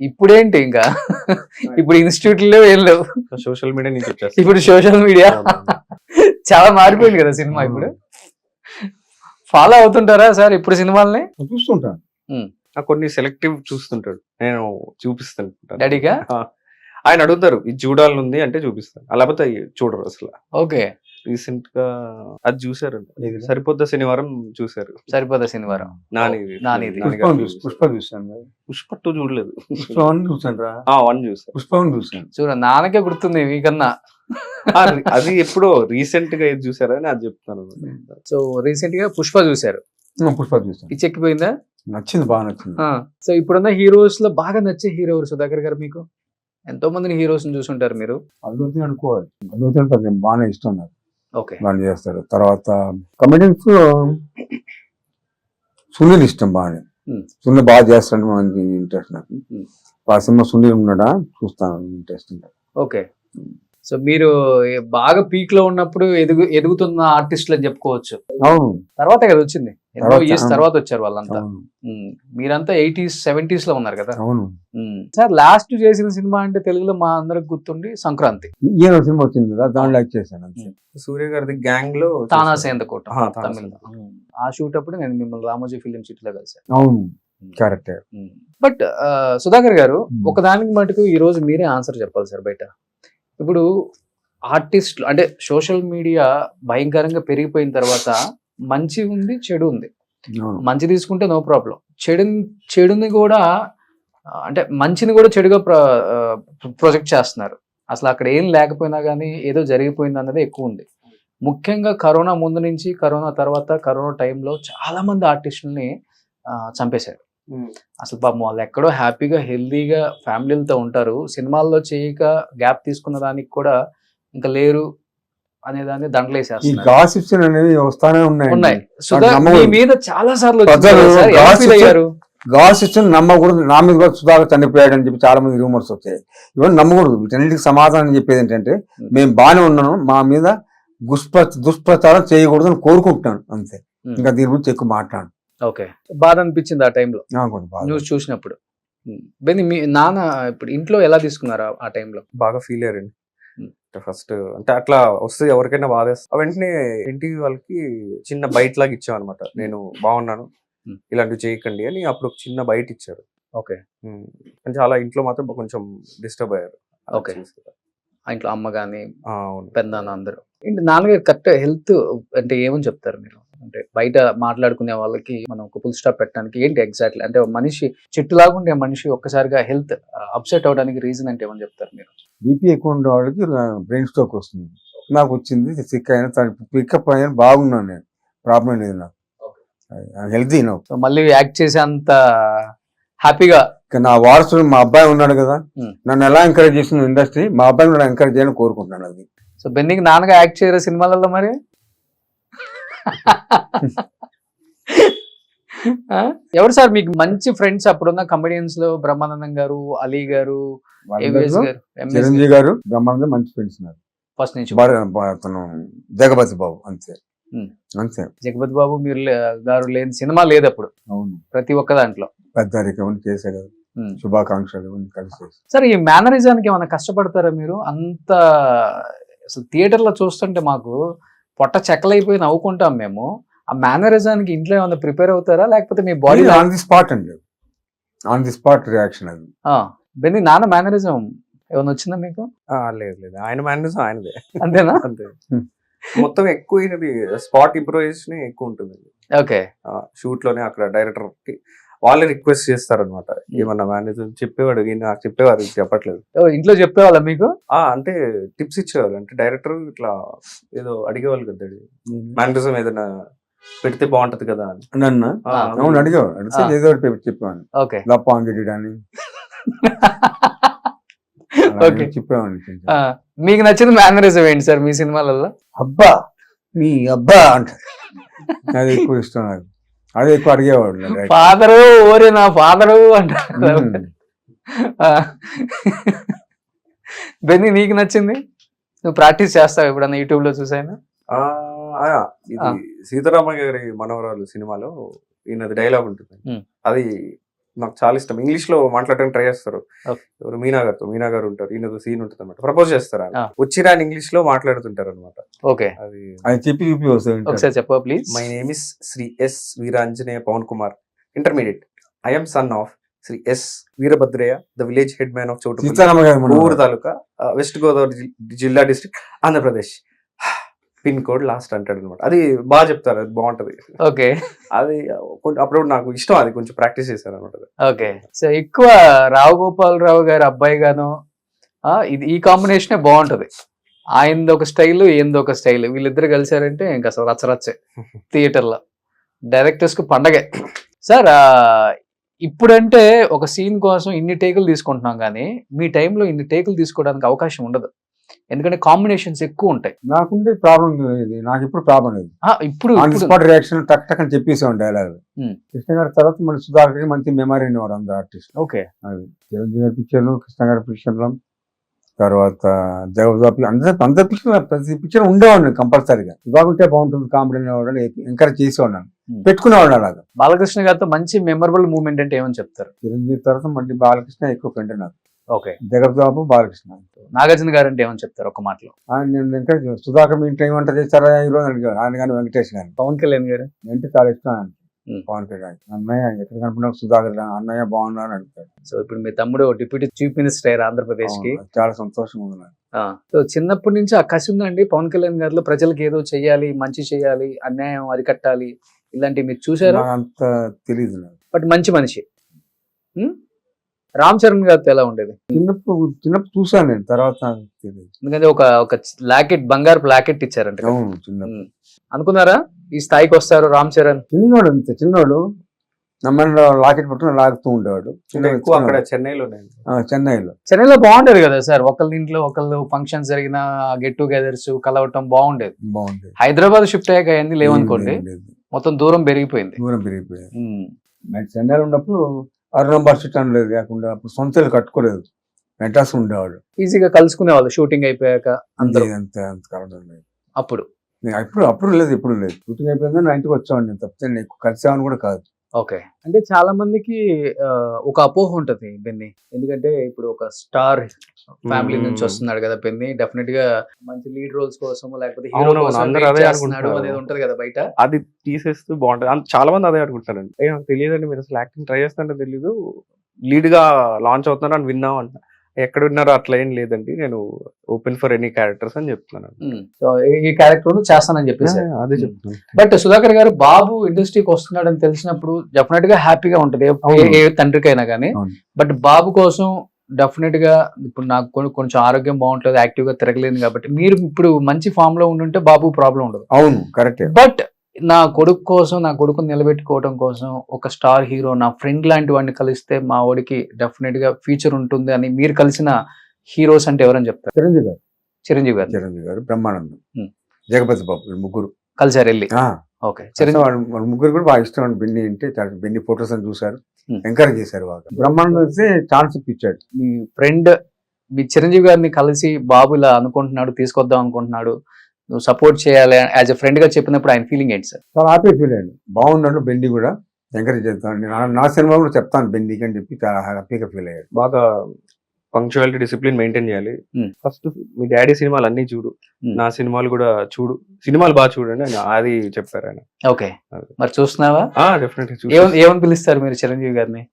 ఇప్పుడేంటి ఇంకా ఇప్పుడు ఇన్స్టిట్యూట్ లో ఏం లేవు, సోషల్ మీడియా నుంచి వచ్చారు. ఇప్పుడు సోషల్ మీడియా చాలా మారిపోయింది కదా సినిమా. ఇప్పుడు ఫాలో అవుతుంటారా సార్ ఇప్పుడు సినిమాల్ని? చూస్తుంటాను, కొన్ని సెలెక్టివ్ చూస్తుంటాడు, నేను చూపిస్తాను డాడీగా. ఆయన అడుగుతారు ఇది చూడాలని ఉంది అంటే చూపిస్తాను, లేకపోతే అవి చూడరు అసలు. ఓకే. రీసెంట్ గా అది చూసారు, ఏది? సరిపోద్ద శనివారం చూసారు. సరిపోదా శనివారం. నానిది. నానిది. పుష్ప చూసాను. పుష్ప 2 చూడలేదు. పుష్ప 1 చూసాను రా. 1 చూసారు. పుష్ప 1 చూసాను. చూడ నాన్నకే గుర్తుంది మీకన్నా. అది ఎప్పుడో రీసెంట్ గా ఏది చూసారని అది చెప్తాను. సో రీసెంట్ గా పుష్ప చూసారు. పుష్ప చూసాను. పిచ్చెక్కిపోయిందా? నచ్చింది, బాగా నచ్చింది. సో ఇప్పుడున్న హీరోస్ లో బాగా నచ్చే హీరో ఎవరు సుధాకర్ గారు మీకు? ఎంతో మందిని హీరోస్ చూసుంటారు మీరు. అల్లుడిని అనుకోవాలి, అల్లుడిని బాగానే ఇష్టం నాకు. ఓకే. బాగా చేస్తారు. తర్వాత కమెడియన్స్ సునీల్ ఇష్టం బాగా. సునీల్ బాగా చేస్తాడు, మనకి ఇంట్రెస్ట్ నాకు. ఆ సినిమా సునీల్ ఉన్నాడా చూస్తాను, ఇంట్రెస్ట్. ఓకే. సో మీరు బాగా పీక్ లో ఉన్నప్పుడు ఎదుగుతున్న ఆర్టిస్టులు అని చెప్పుకోవచ్చు. అవును, తర్వాత కదా వచ్చింది, ఎన్నో తర్వాత, ఇయర్స్ తర్వాత వచ్చారు వాళ్ళంతా. అవును, మీరంతా 80s 70s లో ఉన్నారు కదా. అవును. సార్ లాస్ట్ చేసిన సినిమా అంటే తెలుగులో మా అందరికి గుర్తుండి సంక్రాంతి. ఈయన సినిమా వచ్చింది కదా, దాంట్లో యాక్ట్ చేశాను అంతే. సూర్య గారిది గ్యాంగ్ లో తానాసేందకోట తానాసేందకోట. తమిళ. ఆ షూట్ అప్పుడు నేను మిమ్మల్ని రామోజీ ఫిలిం సిటీలో కలిసాను. అవును, క్యారెక్టర్. బట్ సుధాకర్ గారు, ఒకదానికి మటుకు ఈ రోజు మీరే ఆన్సర్ చెప్పాలి సార్. బయట ఇప్పుడు ఆర్టిస్టులు అంటే సోషల్ మీడియా భయంకరంగా పెరిగిపోయిన తర్వాత మంచి ఉంది, చెడు ఉంది. మంచి తీసుకుంటే నో ప్రాబ్లం, చెడుని కూడా అంటే మంచిని కూడా చెడుగా ప్రొజెక్ట్ చేస్తున్నారు. అసలు అక్కడ ఏం లేకపోయినా కానీ ఏదో జరిగిపోయింది అన్నది ఎక్కువ ఉంది. ముఖ్యంగా కరోనా ముందు నుంచి, కరోనా తర్వాత, కరోనా టైంలో చాలా మంది ఆర్టిస్టుల్ని చంపేశారు. అసలు పాపం వాళ్ళు ఎక్కడో హ్యాపీగా హెల్దీగా ఫ్యామిలీలతో ఉంటారు, సినిమాల్లో చేయక గ్యాప్ తీసుకున్న దానికి కూడా ఇంకా లేరు అనేదాన్ని దండలేసేస్తున్నారు. గాసిప్స్ అనేవి వస్తానే ఉన్నాయి. మీ మీద చాలా సార్లు గాసిప్స్ నమ్మకూడదు. నా మీద కూడా సుధాకర్ చనిపోయాడు అని చెప్పి చాలా మంది రూమర్స్ వచ్చాయి. ఇవన్నీ నమ్మకూడదు. వీటన్నిటికి సమాధానం చెప్పేది ఏంటంటే, మేము బాగానే ఉన్నాను, మా మీద దుష్ప్రచారం చేయకూడదు అని కోరుకుంటున్నాను అంతే. ఇంకా దీని గురించి ఎక్కువ మాట్లాడు. ఓకే. బాధ అనిపించింది ఆ టైంలో న్యూస్ చూసినప్పుడు. మీ నాన్న ఇప్పుడు ఇంట్లో ఎలా తీసుకున్నారు ఆ టైంలో? బాగా ఫీల్ అయ్యారండి. ఫస్ట్ అంటే అట్లా వస్తే ఎవరికైనా బాధేస్తా, వెంటనే ఇంటి వాళ్ళకి చిన్న బయట లాగా ఇచ్చాం అనమాట. నేను బాగున్నాను, ఇలాంటివి చేయకండి అని అప్పుడు ఒక చిన్న బయట ఇచ్చారు. ఓకే. చాలా ఇంట్లో మాత్రం కొంచెం డిస్టర్బ్ అయ్యారు. ఓకే. ఇంట్లో అమ్మ గాని పెద్దనాన్న అందరూ. నాన్నగారు కరెక్ట్ హెల్త్ అంటే ఏమని చెప్తారు మీరు? అంటే బయట మాట్లాడుకునే వాళ్ళకి మనం ఒక ఫుల్ స్టాప్ పెట్టడానికి ఏంటి ఎగ్జాక్ట్లీ? అంటే మనిషి చెట్టులాగా ఉండే మనిషి ఒక్కసారిగా హెల్త్ అప్సెట్ అవడానికి రీజన్ అంటే ఏమని చెప్తారు మీరు? బీపీ ఎక్కువ ఉండే వాళ్ళకి బ్రెయిన్ స్ట్రోక్ వస్తుంది. నాకు వచ్చింది, సిక్ అయినా పికప్ అయినా బాగున్నాను, నేను ప్రాబ్లం లేదు, నాకు హెల్తీ. నాకు మళ్ళీ యాక్ట్ చేసే అంత హ్యాపీగా నా వారసుడు మా అబ్బాయి ఉన్నాడు కదా, నన్ను ఎలా ఎంకరేజ్ చేసిన ఇండస్ట్రీ, మా అబ్బాయిని కూడా ఎంకరేజ్ చేయాలని కోరుకుంటున్నాను. అది సో బెన్నీకి నాన్నగా యాక్ట్ చేయరు సినిమాలలో మరి? ఎవరు సార్ మీకు మంచి ఫ్రెండ్స్ అప్పుడున్న కమెడియన్స్ లో? బ్రహ్మానందం గారు, అలీ గారు, చిరంజీవి గారు, బ్రహ్మానందం మంచి ఫ్రెండ్స్ ఉన్నారు ఫస్ట్ నుంచి. అతను జగపతి బాబు అంతే. అంతే. జగపతి బాబు మీరు గారు లేని సినిమా లేదు అప్పుడు. అవును, ప్రతి ఒక్క దాంట్లో పెద్దరికం చేసే కదా, శుభాకాంక్షలు కలిసి. సార్ ఈ మేనరిజానికి ఏమైనా కష్టపడతారా మీరు? అంత అసలు థియేటర్ లో చూస్తుంటే మాకు పొట్ట చెక్కలైపోయి నవ్వుకుంటాం మేము. ఆ మేనరిజానికి ఇంట్లో ఏమైనా ప్రిపేర్ అవుతారా, లేకపోతే మీ బాడీ ఆన్ ది స్పాట్ అండి, ఆన్ ది స్పాట్ రియాక్షన్ అది. బెన్నీ నాన్న మేనరిజం ఏమైనా వచ్చిందా మీకు? లేదు లేదు, ఆయన మేనరిజం ఆయనదే. అంతేనా? అంతే. మొత్తం ఎక్కువ స్పాట్ ఇంప్రూవైజేషన్ ఎక్కువ ఉంటుంది. ఓకే. షూట్ లోనే అక్కడ డైరెక్టర్ కి వాళ్ళే రిక్వెస్ట్ చేస్తారనమాట. ఏమన్నా మేనేజర్ చెప్పేవాడు, నాకు చెప్పేవారు, చెప్పట్లేదు. ఇంట్లో చెప్పేవాళ్ళ మీకు? అంటే టిప్స్ ఇచ్చేవాళ్ళు. అంటే డైరెక్టర్ ఇట్లా ఏదో అడిగేవాళ్ళు కదా, మేనరిజం ఏదైనా పెడితే బాగుంటది కదా అని. నన్ను అవును అడిగేవాడు, అడిగితే ఏదో చెప్పాను. ఓకే. లప్పాంగిడి అని చెప్పేవాడిని. మీకు నచ్చిన మేనరిజం ఏంటి సార్ మీ సినిమాలలో? అబ్బా మీ అబ్బా అంట, అది ఎక్కువ ఇష్టం నాకు. అది ఎక్కువ అడిగేవాడు. ఫాదరు ఓరే నా ఫాదరు అంటారు. బెన్నీ నీకు నచ్చింది? నువ్వు ప్రాక్టీస్ చేస్తావు ఎప్పుడన్నా యూట్యూబ్ లో చూసాను? ఇది సీతారామ గారి మనవరాలు సినిమాలో ఈయనది డైలాగ్ ఉంటుంది, అది నాకు చాలా ఇష్టం. ఇంగ్లీష్ లో మాట్లాడడానికి ట్రై చేస్తారు. ఎవరు మీనా గారు ఉంటారు, ఈయనతో సీన్ ఉంటుంది అనమాట. ప్రపోజ్ చేస్తారు, వచ్చిరా ఇంగ్లీష్ లో మాట్లాడుతుంటారు అనమాట. ఓకే. అది చెప్పి ఒకసారి చెప్ప please. My name is Shri S Veeranjaneya Pavan Kumar, intermediate. I am son of Shri S Veerabhadraiah, the village head man of చోటు సీతారామ గారు మన ఊరు తాలూకా, వెస్ట్ గోదావరి జిల్లా district, Andhra Pradesh. Pin code last అంటాడు అనమాట. అది బాగా చెప్తారు, అది బాగుంటది. ఓకే అది అప్పుడు నాకు ఇష్టం, అది కొంచెం ప్రాక్టీస్ చేశాను అనమాట. ఓకే. సో ఎక్కువ రావు గోపాలరావు గారి అబ్బాయి గాను ఇది ఈ కాంబినేషనే బాగుంటది. ఆయనది ఒక స్టైల్, ఈయనది ఒక స్టైల్, వీళ్ళిద్దరు కలిసారంటే ఇంకా అసలు రచ్చరచ్చే థియేటర్లో. డైరెక్టర్స్ కు పండగే. సార్ ఇప్పుడంటే ఒక సీన్ కోసం ఇన్ని టేకులు తీసుకుంటున్నాం కానీ మీ టైంలో ఇన్ని టేకులు తీసుకోవడానికి అవకాశం ఉండదు, ఎందుకంటే కాంబినేషన్స్ ఎక్కువ ఉంటాయి. నాకుండే ప్రాబ్లం ఇది, నాకు ఇప్పుడు ప్రాబ్లం లేదు. ఇప్పుడు ఆన్ స్పాట్ రియాక్షన్ టక్ టక్ అని చెప్పేసాం డైలాగ్. కృష్ణ గారి తర్వాత మన సుధాకర్ మంచి మెమరీ అనేవారు అందరు ఆర్టిస్ట్. ఓకే. అది చిరంజీవి గారి పిక్చర్లు, కృష్ణ గారి పిక్చర్లు, తర్వాత జగదాపి అందరి పిక్చర్, ప్రతి పిక్చర్ ఉండేవాడిని కంపల్సరీగా. బాగుంటే బాగుంటుంది కామెడీ అనేవాడు, ఎంకరేజ్ చేసేవాడిని, పెట్టుకునేవాడు అలాగా. బాలకృష్ణ గారితో మంచి మెమరబుల్ మూమెంట్ అంటే ఏమని చెప్తారు? చిరంజీవి తర్వాత మళ్ళీ బాలకృష్ణ ఎక్కువ ఫ్రెండ్ నాకు. ఓకే. జగదాబు, బాలకృష్ణ. నాగార్జున గారు అంటే ఏమని చెప్తారు ఒక మాటలో? నేను ఎంకరేజ్, సుధాకర్ మీ ఇంట్లో ఏమంట చేస్తారా ఈరోజు అడిగారు ఆయన, కానీ వెంకటేష్ గారు. పవన్ కళ్యాణ్ గారు అంటే చాలా ఇష్టం ఆయన. పవన్ కళ్యాణ్ అన్నయ్య ఎక్కడ కనుకున్నా సుధాకర్ అన్నయ్య బాగున్నా అని అడుగుతాడు. సో ఇప్పుడు మీ తమ్ముడు డిప్యూటీ చీఫ్ మినిస్టర్ ఆంధ్రప్రదేశ్ కి, చాలా సంతోషంగా ఉంది. సో చిన్నప్పటి నుంచి ఆ కసి ఉందండి పవన్ కళ్యాణ్ గారిలో, ప్రజలకు ఏదో చెయ్యాలి, మంచి చేయాలి, అన్యాయం అరికట్టాలి, ఇలాంటివి మీరు చూసారు? అంత తెలియదు నాకు, బట్ మంచి మనిషి. రామ్ చరణ్ గారితో ఎలా ఉండేది? చిన్నప్పుడు చూసాను నేను, తర్వాత తెలియదు. ఎందుకంటే ఒక లాకెట్, బంగారు లాకెట్ ఇచ్చారంట. చిన్నప్పుడు అనుకున్నారా ఈ స్థాయికి వస్తారు రామ్ చరణ్? చిన్నోడు, అంతే చిన్నోడు, నమ్మని లాకెట్ పట్టుకుని లాగుతూ ఉండేవాడు. ఎక్కువ అక్కడ చెన్నైలో బాగుండేది కదా సార్, ఒకళ్ళ ఇంట్లో ఒకళ్ళు ఫంక్షన్స్ జరిగిన గెట్ టుగెదర్స్ కలవటం బాగుండేది. హైదరాబాద్ షిఫ్ట్ అయ్యాక అవన్నీ లేవనుకోండి, మొత్తం దూరం పెరిగిపోయింది. చెన్నైలో ఉన్నప్పుడు అరుణంబార్ చుట్టూ లేదు, లేకుండా అప్పుడు సొంత ఇల్లు కట్టుకోలేదు, మెడ్రాస్ ఉండేవాడు. ఈజీగా కలుసుకునేవాళ్ళు షూటింగ్ అయిపోయాక అందరూ. అంతే, అంత కలవడం లేదు అప్పుడు. అప్పుడు లేదు, ఇప్పుడు లేదు. షూటింగ్ అయిపోయింది నా ఇంటికి వచ్చాను నేను, తప్పితే నీకు కలిసేవాడిని కూడా కాదు. ఓకే. అంటే చాలా మందికి ఒక అపోహ ఉంటది బెన్నీ, ఎందుకంటే ఇప్పుడు ఒక స్టార్ ఫ్యామిలీ నుంచి వస్తున్నాడు కదా బెన్నీ, డెఫినెట్ గా మంచి లీడ్ రోల్స్ కోసం లేకపోతే హీరో కోసం అనేది ఉంటది కదా బయట. అది తీసేస్తూ బాగుంటది, చాలా మంది అదే అనుకుంటారండి. నాకు తెలియదండి, మీరు అసలు యాక్టింగ్ ట్రై చేస్తారంటే తెలీదు, లీడ్ గా లాంచ్ అవుతున్నారు అని విన్నాం అంట. ఎక్కడ విన్నారో అట్లా ఏం లేదండి, నేను ఓపెన్ ఫర్ ఎనీ క్యారెక్టర్స్ అని చెప్తున్నాను. సో ఈ క్యారెక్టర్ చేస్తానని చెప్పేసి అదే చెప్తున్నాను. బట్ సుధాకర్ గారు బాబు ఇండస్ట్రీకి వస్తున్నాడు అని తెలిసినప్పుడు డెఫినెట్ గా హ్యాపీగా ఉంటది ఏ తండ్రికైనా కానీ. బట్ బాబు కోసం డెఫినెట్ గా ఇప్పుడు నాకు కొంచెం ఆరోగ్యం బాగుంటుంది, యాక్టివ్ గా తిరగలేదు కాబట్టి మీరు ఇప్పుడు మంచి ఫామ్ లో ఉండుంటే బాబు ప్రాబ్లం ఉండదు. అవును, కరెక్ట్. బట్ నా కొడుకు కోసం, నా కొడుకుని నిలబెట్టుకోవడం కోసం ఒక స్టార్ హీరో, నా ఫ్రెండ్ లాంటి వాడిని కలిస్తే మా వాడికి డెఫినెట్ గా ఫ్యూచర్ ఉంటుంది అని మీరు కలిసిన హీరోస్ అంటే ఎవరని చెప్తారు? చిరంజీవి గారు, బ్రహ్మానందం, జగపతి బాబు, ముగ్గురు కలిసారు వెళ్ళి. ఓకే. చిరంజీవి ముగ్గురు కూడా బాగా ఇష్టం అండి. బెన్నీ అంటే బెన్నీ ఫోటోస్ అని చూసారు, ఎంకరేజ్ చేశారు బాగా. బ్రహ్మానందం అయితే ఛాన్స్ ఇప్పించాడు. మీ ఫ్రెండ్ మీ చిరంజీవి గారిని కలిసి బాబు ఇలా అనుకుంటున్నాడు, తీసుకొద్దాం అనుకుంటున్నాడు, నువ్వు సపోర్ట్ చేయాలి యాజ్ ఎ ఫ్రెండ్ గా చెప్పినప్పుడు ఆయన ఫీలింగ్ ఏంటి సార్? చాలా హ్యాపీ ఫీల్ అయ్యాడు, బాగున్నాడు. బెన్నీ కూడా ఎంకరేజ్ చేస్తాను, నా సినిమా కూడా చెప్తాను బెన్నీకి అని చెప్పి చాలా హ్యాపీగా ఫీల్ అయ్యాడు. బాగా పంక్చువాలిటీ, డిసిప్లిన్ మెయింటైన్ చేయాలి. ఫస్ట్ మీ డాడీ సినిమాలు అన్ని చూడు, నా సినిమాలు కూడా చూడు, సినిమాలు బాగా చూడండి అని అది చెప్పారు ఆయన. ఓకే. మరి చూస్తున్నావా? డెఫినెట్లీ. ఏమని పిలుస్తారు మీరు చిరంజీవి గారిని?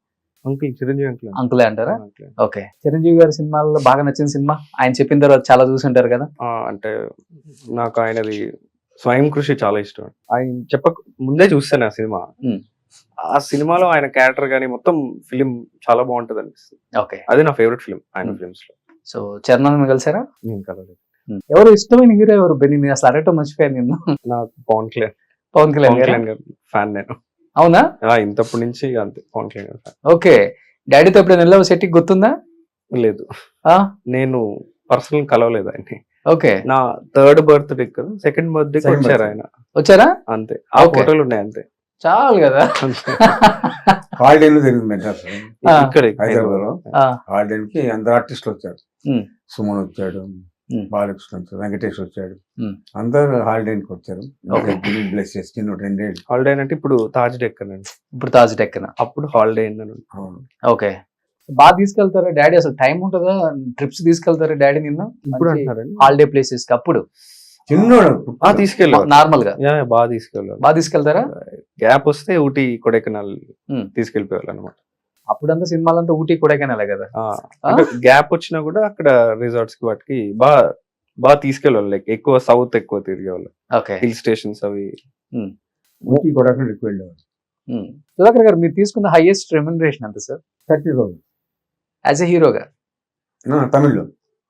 Uncle, Chiranjeevi uncle. అంకులే అంటారా? ఓకే. చిరంజీవి గారి సినిమాల్లో బాగా నచ్చిన సినిమా, ఆయన చెప్పిన తర్వాత చాలా చూసి ఉంటారు కదా. అంటే నాకు ఆయనది స్వయం కృషి చాలా ఇష్టం. ఆయన చెప్పక ముందే చూస్తాను ఆ సినిమా. ఆ సినిమాలో ఆయన క్యారెక్టర్ గానీ మొత్తం ఫిలిం చాలా బాగుంటది అనిపిస్తుంది. ఓకే. అది నా ఫేవరెట్ ఫిలిం ఆయన ఫిలిమ్స్ లో. సో చరణ్ కలిసారా? నేను కలవలేదు. ఎవరు ఇష్టమైన హీరో ఎవరు బెన్నీ? అసలు అడగటం మర్చిపోయాను నేను. నాకు పవన్ కళ్యాణ్ గారు ఫ్యాన్ నేను. అవునా? ఇంతప్పటి నుంచి అంతే, పవన్ కళ్యాణ్ గారు ఫ్యాన్. ఓకే. డాడీతో ఎప్పుడైనా వెళ్ళావు సెట్టింగ్, గుర్తుందా? లేదు, నేను పర్సనల్ కలవలేదు ఆయన్ని. ఓకే. నా 3rd బర్త్డే కదా, 2nd బర్త్డే వచ్చారు ఆయన. వచ్చారా? అంతే, ఆ ఫోటోలు ఉన్నాయి అంతే, చాలు కదా. హాలిడేలో జరిగింది మెడ్రాస్, ఇక్కడ హైదరాబాద్ లో. హాలిడేకి అందరు ఆర్టిస్టులు వచ్చారు, సుమన్ వచ్చాడు, బాలకృష్ణ వచ్చాడు, వెంకటేష్ వచ్చాడు, అందరు హాలిడేకి వచ్చారు. బ్లెస్ చేసుకుని 2 ఏళ్ళు హాలిడే అంటే ఇప్పుడు తాజ్ డెక్కన్ అండి. ఇప్పుడు తాజ్ డెక్కన్, అప్పుడు హాలిడే. ఓకే. బాగా తీసుకెళ్తారా డాడీ? అసలు టైం ఉంటుందా? ట్రిప్స్ తీసుకెళ్తారా డాడీ నిన్న ఇప్పుడు అంటారండి హాలిడే ప్లేసెస్ కి? అప్పుడు చిన్నోడు తీసుకెళ్ళారు, నార్మల్ గా బాగా తీసుకెళ్తారా? తీసుకెళ్తారా? గ్యాప్ వస్తే ఊటీ, కొడైకెనాల్ తీసుకెళ్ళిపోయారు అనమాట. అప్పుడంతా సినిమాలంతా ఊటీ కొడైకెనాలే కదా. అంటే గ్యాప్ వచ్చినా కూడా అక్కడ రిసార్ట్స్ కి వాటికి బాగా తీసుకెళ్ళాలి. లైక్ ఎక్కువ సౌత్ ఎక్కువ తిరిగేవాళ్ళు, ఓకే. హిల్ స్టేషన్స్ అవి. ఊటీ కూడా ఎక్కువ వెళ్ళేవాడు. సుధాకర్ గారు మీరు తీసుకున్న హైయెస్ట్ రెమ్యునరేషన్ ఎంత సార్ 30,000 యాజ్ ఎ హీరోగా తమిళ్లో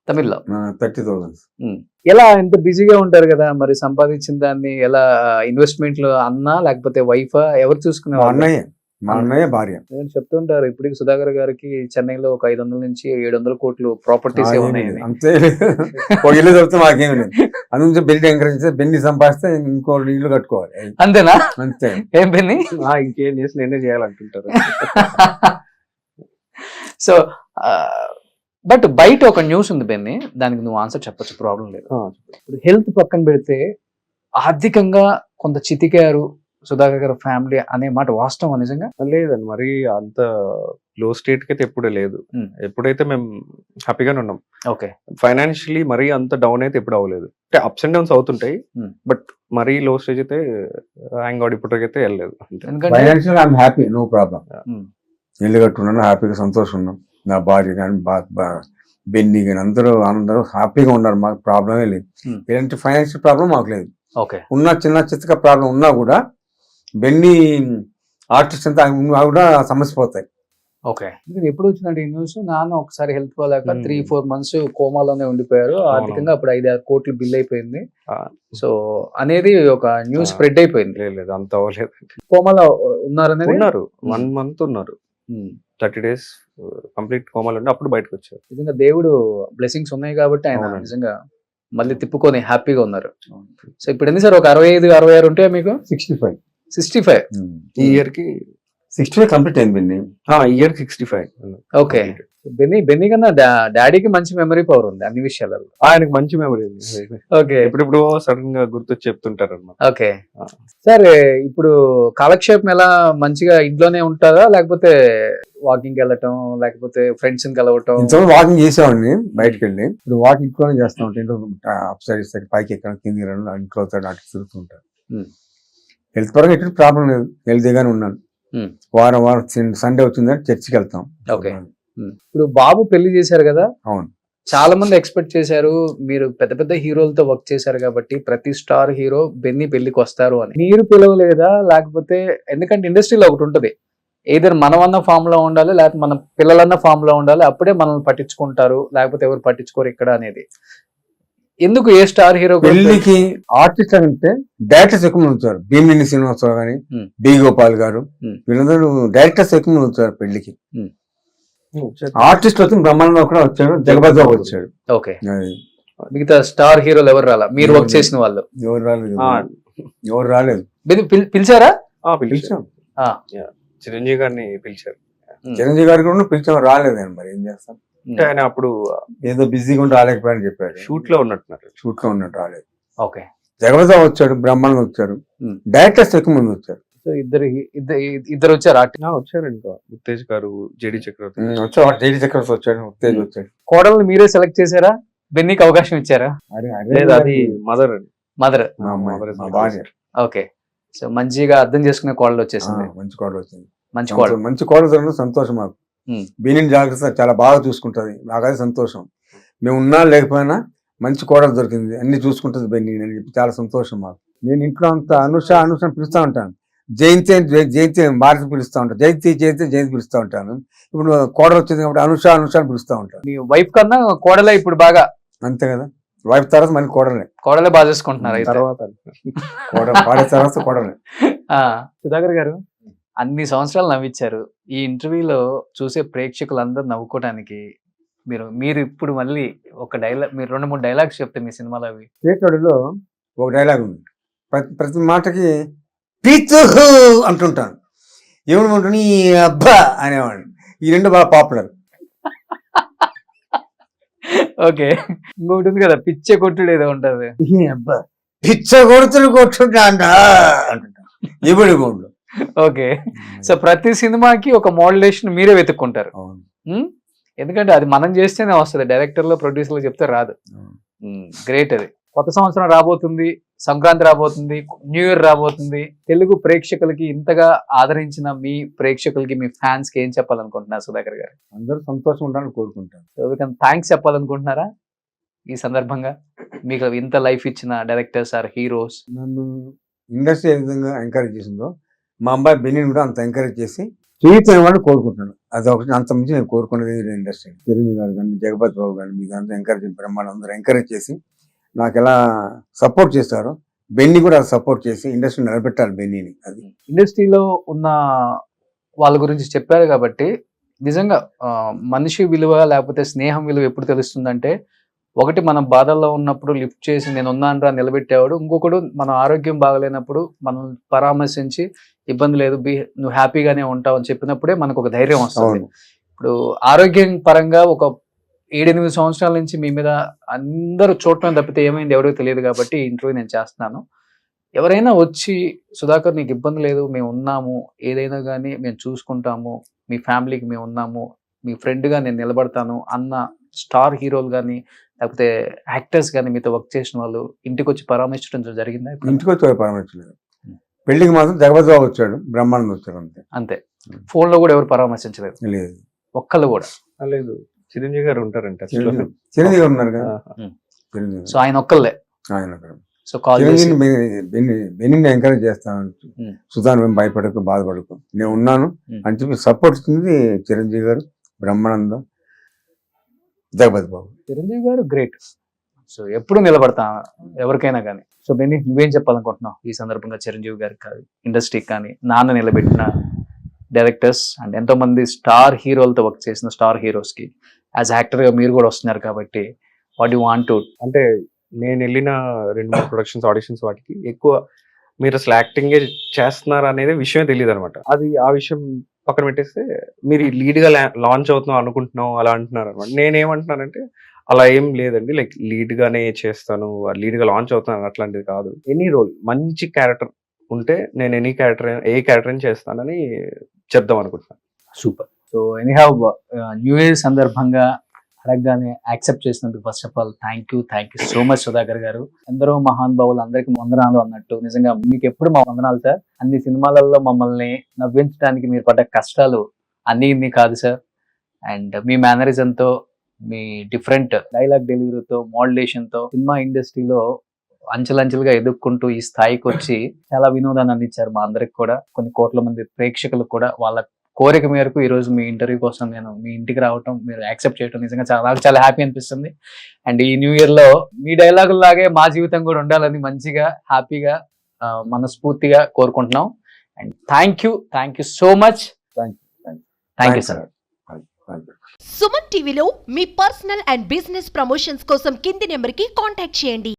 తమిళ్లో? 30,000. ఎలా ఎంత బిజీగా ఉంటారు కదా, మరి సంపాదించిన దాన్ని ఎలా ఇన్వెస్ట్మెంట్ లో అన్నా లేకపోతే వైఫా ఎవరు మా చూసుకునేవాళ్ళు? అన్నయ్య భార్య. నేను చెప్తుంటారు ఇప్పటికి సుధాకర్ గారికి చెన్నైలో ఒక 500 నుంచి 700 కోట్లు ప్రాపర్టీస్ ఉన్నాయని. అంతే ఒక ఇల్లు చెప్తే మాకేమి లేదు. అందుకే బెల్లి ఎంకరేజ్ చేస్తే బెన్ని సంపాదిస్తే ఇంకో ఇల్లు కట్టుకోవాలి అంతేనా? అంతే. ఏం పెన్ని ఇంకేం చేసి నేనే చేయాలంటుంటారు. సో బట్ బయట ఒక న్యూస్ ఉంది బెన్ని, దానికి నువ్వు ఆన్సర్ చెప్పచ్చు, ప్రాబ్లం లేదు. ఇప్పుడు హెల్త్ పక్కన పెడితే ఆర్థికంగా కొంత చితికారు సుధాకర్ గారు ఫ్యామిలీ అనే మాట వాస్తవం నిజంగా? లేదండి, మరి అంత లో స్టేట్ కి అయితే ఎప్పుడే లేదు. ఎప్పుడైతే మేము హ్యాపీగానే ఉన్నాం. ఓకే. ఫైనాన్షియలీ మరీ అంత డౌన్ అయితే ఎప్పుడు అవ్వలేదు. అంటే అప్స్ అండ్ డౌన్స్ అవుతుంటాయి, బట్ మరీ లో స్టేజ్ అయితే హ్యాంగ్ అవుట్ ఇప్పటికైతే వెళ్ళలేదు. ఎందుకంటే financial I'm happy, no problem. ఇల్లు కట్టుకున్నాను, హ్యాపీగా సంతోషం ఉన్నాం. నా భార్య కానీ బెన్ని కానీ అందరూ హ్యాపీగా ఉన్నారు. మాకు ప్రాబ్లమే లేదు. ఇలాంటి ఫైనాన్షియల్ ప్రాబ్లం మాకు లేదు. ఓకే. ఉన్న చిన్న చిత్తక ప్రాబ్లం ఉన్నా కూడా బెన్ని ఆర్టిస్ట్ అంతా కూడా సమస్య పోతాయి. ఓకే. ఎప్పుడు వచ్చిందంటే ఈ న్యూస్, నాన్న ఒకసారి హెల్త్ పోలేక 3-4 months కోమాలోనే ఉండిపోయారు. ఆర్థికంగా అప్పుడు 5-6 కోట్లు బిల్ అయిపోయింది. సో అనేది ఒక న్యూస్ స్ప్రెడ్ అయిపోయింది. లేదు, అంత అవ్వలేదు. కోమాలో ఉన్నారనేది? ఉన్నారు, 1 month ఉన్నారు. 30 days కంప్లీట్ కోమాలో ఉండి అప్పుడు బయటకు వచ్చారు. నిజంగా దేవుడు బ్లెస్సింగ్స్ ఉన్నాయి కాబట్టి ఆయన నిజంగా మళ్ళీ తిప్పుకొని హ్యాపీగా ఉన్నారు. సో ఇప్పుడు ఎన్ని సార్, ఒక 65-66 ఉంటాయా మీకు? 65 ఈ ఇయర్ కి 65 కంప్లీట్ అయింది బెన్ని. ఇయర్ 65. ఓకే. బెన్నీ కన్నా డాడీకి మంచి మెమరీ పవర్ ఉంది అన్ని విషయాలలో. ఆయనకు మంచి మెమరీ ఉంది. ఓకే. ఇప్పుడు సడన్ గా గుర్తొచ్చి చెప్తుంటారు అన్నమాట. ఓకే. సరే, ఇప్పుడు కాలక్షేపం ఎలా మంచిగా ఇంట్లోనే ఉంటారా, లేకపోతే వాకింగ్ వెళ్ళటం, లేకపోతే ఫ్రెండ్స్ ని కలవటం? ఇంతవరకు వాకింగ్ చేసేవాడిని బయటకు వెళ్ళి. ఇప్పుడు వాకింగ్ ఇంట్లోనే చేస్తా ఉంటాను. అప్ సైడ్ పైకి ఎక్కడ కింది ఇంట్లో అటు తిరుగుతుంటారు. హెల్త్ పరంగా ఎటువంటి ప్రాబ్లం లేదు, హెల్తీగానే ఉన్నాను. వారం సండే వచ్చిందని చర్చికి వెళ్తాం. ఓకే. ఇప్పుడు బాబు పెళ్లి చేశారు కదా. అవును. చాలా మంది ఎక్స్పెక్ట్ చేశారు మీరు పెద్ద పెద్ద హీరోలతో వర్క్ చేశారు కాబట్టి ప్రతి స్టార్ హీరో బెన్నీ పెళ్లికి వస్తారు అని. మీరు పిలవలేదా? లేకపోతే ఎందుకంటే ఇండస్ట్రీలో ఒకటి ఉంటది, ఏదైనా మనమన్న ఫామ్ లో ఉండాలి, లేకపోతే మన పిల్లలన్న ఫామ్ లో ఉండాలి, అప్పుడే మనల్ని పట్టించుకుంటారు, లేకపోతే ఎవరు పట్టించుకోరు ఇక్కడ అనేది. ఎందుకు ఏ స్టార్ హీరో పెళ్లికి ఆర్టిస్ట్ అంటే డైరెక్టర్స్ ఎక్కువ ఉంచారు. భీమిని శ్రీనివాసరావు గాని, బి గోపాల్ గారు, వీళ్ళందరూ డైరెక్టర్స్ ఎక్కువ ఉంచారు పెళ్లికి. ఆర్టిస్ట్ వచ్చి బ్రహ్మానందం కూడా వచ్చాడు, జగపతి వచ్చాడు. ఓకే. మిగతా స్టార్ హీరోలు ఎవరు రాలా మీరు వర్క్ చేసిన వాళ్ళు? ఎవరు రాలేదు. పిలిచారా? పిలిచాం. చిరంజీవి గారిని పిలిచారు. చిరంజీవి గారికి కూడా పిలిచాం, రాలేదండి. మరి ఏం చేస్తాం, అంటే ఆయన అప్పుడు ఏదో బిజీగా ఉండి రాలేకపోయాని చెప్పాడు. షూట్ లో ఉన్నట్టు రాలేదు. ఓకే. జగపతి వచ్చాడు, బ్రహ్మానందం వచ్చారు, డైరెక్టర్స్ ఎక్కువ మంది వచ్చారు. ఇద్దరు వచ్చారు. వచ్చారు ఇంకా ఉత్తేజ్ గారు, జేడి చక్రవర్తి వచ్చాడు, జేడి చక్రవర్తి వచ్చాడు, ఉత్తేజ్ వచ్చాడు. కోడల్ని మీరే సెలెక్ట్ చేశారా? బెన్నీకి అవకాశం ఇచ్చారా? అది మదర్ భార్య. ఓకే. సో మంచిగా అర్థం చేసుకునే కోడలు వచ్చేసింది. మంచి కోడలు వచ్చింది. మంచి కోడలు సంతోషం మాకు. బెన్నీ జాగ్రత్త చాలా బాగా చూసుకుంటది, నాకైతే సంతోషం. మేము ఉన్నా లేకపోయినా మంచి కోడలు దొరికింది, అన్ని చూసుకుంటుంది బెన్నీ అని చెప్పి చాలా సంతోషం మాకు. నేను ఇంట్లో అంతా అనుష పిలుస్తూ ఉంటాను, జయంతి భారతి పిలుస్తూ ఉంటాను, జయంతి పిలుస్తూ ఉంటాను. ఇప్పుడు కోడలు వచ్చింది కాబట్టి అనుష అని పిలుస్తూ ఉంటాను. మీ వైఫ్ కన్నా కోడలే ఇప్పుడు బాగా? అంతే కదా, వైఫ్ తర్వాత మళ్ళీ కోడలే బాగా చూసుకుంటున్నారు. తర్వాత కోడలే. సుధాకర్ గారు అన్ని సంవత్సరాలు నవ్వించారు. ఈ ఇంటర్వ్యూలో చూసే ప్రేక్షకులందరూ నవ్వుకోవడానికి మీరు ఇప్పుడు మళ్ళీ ఒక డైలాగ్, మీరు 2-3 డైలాగ్స్ చెప్తే మీ సినిమాలో అవి. చేతోడిలో ఒక డైలాగ్ ఉంది, ప్రతి మాటకి పితు అంటుంటాను, ఏమనుకుంటున్నా ఈ అబ్బా అనేవాడు. ఈ 2 బాగా పాపులర్. ఓకే. ఇంకొకటి ఉంది కదా, పిచ్చే కొట్టుడు ఏదో ఉంటది. అబ్బా పిచ్చ కొడుతులు కొట్టుకుంటా అంటుంటా ఇప్పుడు గోండు. ఓకే. సో ప్రతి సినిమాకి ఒక మోడ్యులేషన్ మీరే వెతుక్కుంటారు. ఎందుకంటే అది మనం చేస్తేనే వస్తుంది, డైరెక్టర్ లో ప్రొడ్యూసర్ లో చెప్తే రాదు. గ్రేట్ అది. కొత్త సంవత్సరం రాబోతుంది, సంక్రాంతి రాబోతుంది, న్యూ ఇయర్ రాబోతుంది. తెలుగు ప్రేక్షకులకి ఇంతగా ఆదరించిన మీ ప్రేక్షకులకి, మీ ఫ్యాన్స్ కి ఏం చెప్పాలనుకుంటున్నారు సుధాకర్ గారు? అందరూ సంతోషంగా ఉండాలని కోరుకుంటాను. ఎవరికైనా థ్యాంక్స్ చెప్పాలనుకుంటున్నారా ఈ సందర్భంగా? మీకు ఇంత లైఫ్ ఇచ్చిన డైరెక్టర్స్ ఆర్ హీరోస్. నన్ను ఇండస్ట్రీ ఏ విధంగా ఎంకరేజ్ చేసిందో మా అబ్బాయి బెన్నీని కూడా అంత ఎంకరేజ్ చేసి జీవితం వాడిని కోరుకుంటున్నాను. అది ఒకటి, అంత మించి నేను కోరుకునేది ఇండస్ట్రీ. చిరంజీవి గారు కానీ, జగపతి బాబు కానీ, మీకు అంతా ఎంకరేజ్, బ్రహ్మాండం అందరూ ఎంకరేజ్ చేసి నాకు ఎలా సపోర్ట్ చేస్తారో బెన్నీ కూడా సపోర్ట్ చేసి ఇండస్ట్రీ నిలబెట్టాలి బెన్నీని. అది ఇండస్ట్రీలో ఉన్న వాళ్ళ గురించి చెప్పారు కాబట్టి నిజంగా మనిషి విలువ లేకపోతే స్నేహం విలువ ఎప్పుడు తెలుస్తుందంటే, ఒకటి మనం బాధల్లో ఉన్నప్పుడు లిఫ్ట్ చేసి నేను ఉన్నానరా నిలబెట్టేవాడు, ఇంకొకడు మన ఆరోగ్యం బాగలేనప్పుడు మనం పరామర్శించి ఇబ్బంది లేదు, నువ్వు హ్యాపీగానే ఉంటావు అని చెప్పినప్పుడే మనకు ఒక ధైర్యం వస్తుంది. ఇప్పుడు ఆరోగ్యం పరంగా ఒక 7-8 సంవత్సరాల నుంచి మీ మీద అందరూ చూడటం తప్పితే ఏమైంది ఎవరికి తెలియదు కాబట్టి ఈ ఇంటర్వ్యూ నేను చేస్తున్నాను. ఎవరైనా వచ్చి సుధాకర్ నీకు ఇబ్బంది లేదు, మేము ఉన్నాము, ఏదైనా కానీ మేము చూసుకుంటాము, మీ ఫ్యామిలీకి మేము ఉన్నాము, మీ ఫ్రెండ్గా నేను నిలబడతాను అన్న స్టార్ హీరోలు కానీ లేకపోతే యాక్టర్స్ కానీ మీతో వర్క్ చేసిన వాళ్ళు ఇంటికి వచ్చి పరామర్శించడం జరిగిందా? ఇంటికి వచ్చి పరామర్శించలేదు. పెళ్లికి మాత్రం జగపతి బాబు వచ్చాడు, బ్రహ్మాండం వచ్చాడు, అంతే. అంతే. ఫోన్ లో కూడా ఎవరు పరామర్శించలేదు? లేదు, ఒక్కళ్ళు కూడా లేదు. చిరంజీవి గారు ఉంటారంట, చిరంజీవి ఉన్నారు కదా. చిరంజీవి సో ఆయన ఒక్కళ్ళే. ఆయన సో కాల్ చేసి బెన్నీని ఎంకరేజ్ చేస్తాను, సుధాన్ మేము భయపడకు, బాధపడకు, నేను ఉన్నాను అని చెప్పి సపోర్ట్ ఇస్తుంది చిరంజీవి గారు, బ్రహ్మానందం, జగపతి బాబు. చిరంజీవి గారు గ్రేట్. సో ఎప్పుడు నిలబడతా ఎవరికైనా కానీ. సో బెన్నీ, నువ్వేం చెప్పాలనుకుంటున్నావు ఈ సందర్భంగా చిరంజీవి గారికి కానీ, ఇండస్ట్రీకి కానీ, నాన్న నిలబెట్టిన డైరెక్టర్స్ అండ్ ఎంతో మంది స్టార్ హీరోలతో వర్క్ చేసిన స్టార్ హీరోస్ కి యాజ్ యాక్టర్ గా మీరు కూడా వస్తున్నారు కాబట్టి వాట్ యు వాంట్ టు? అంటే నేను వెళ్ళిన 2-3 ప్రొడక్షన్స్, ఆడిషన్స్ వాటికి ఎక్కువ మీరు అసలు యాక్టింగే చేస్తున్నారు అనేది విషయమే తెలియదు అనమాట. అది ఆ విషయం పక్కన పెట్టేస్తే మీరు లీడ్ గా లాంచ్ అవుతున్నాం అనుకుంటున్నాం అలా అంటున్నారు అనమాట. నేనేమంటున్నానంటే అలా ఏం లేదండి, లైక్ లీడ్ గానే చేస్తాను, లీడ్ గా లాంచ్ అవుతున్నాను అట్లాంటిది కాదు. ఎనీ రోల్ మంచి క్యారెక్టర్ ఉంటే నేను ఏ క్యారెక్టర్ చేస్తానని చెప్దాం అనుకుంటున్నాను. Super. So anyhow new year సందర్భంగా అడగగానే యాక్సెప్ట్ చేసినందుకు first of all thank you so much Sudhakar గారు. ఎందరో మహానుభావులు అందరికీ వందనాలు అన్నట్టు నిజంగా మీకు ఎప్పుడు మా వందనాలు సార్. అన్ని సినిమాలలో మమ్మల్ని నవ్వించడానికి మీరు పడ్డ కష్టాలు అన్ని ఇన్ని కాదు సార్. అండ్ మీ మేనరిజంతో, మీ డిఫరెంట్ డైలాగ్ డెలివరీతో, మోడ్యులేషన్తో సినిమా ఇండస్ట్రీలో అంచెలంచెలుగా ఎదుర్కొంటూ ఈ స్థాయికి వచ్చి చాలా వినోదాన్ని అందించారు మా అందరికి కూడా, కొన్ని కోట్ల మంది ప్రేక్షకులకు కూడా. వాళ్ళ కోరిక మేరకు ఈ రోజు మీ ఇంటర్వ్యూ కోసం నేను మీ ఇంటికి రావటం, మీరు యాక్సెప్ట్ చేయడం నిజంగా చాలా హ్యాపీ అనిపిస్తుంది. అండ్ ఈ న్యూ ఇయర్ లో మీ డైలాగుల లాగే మా జీవితం కూడా ఉండాలని మంచిగా హ్యాపీగా మనస్ఫూర్తిగా కోరుకుంటున్నాం. And thank you so much. Thank you sir. Suman టీవీలో మీ పర్సనల్ అండ్ బిజినెస్ ప్రమోషన్స్ కోసం కింది నెంబర్కి కాంటాక్ట్ చేయండి.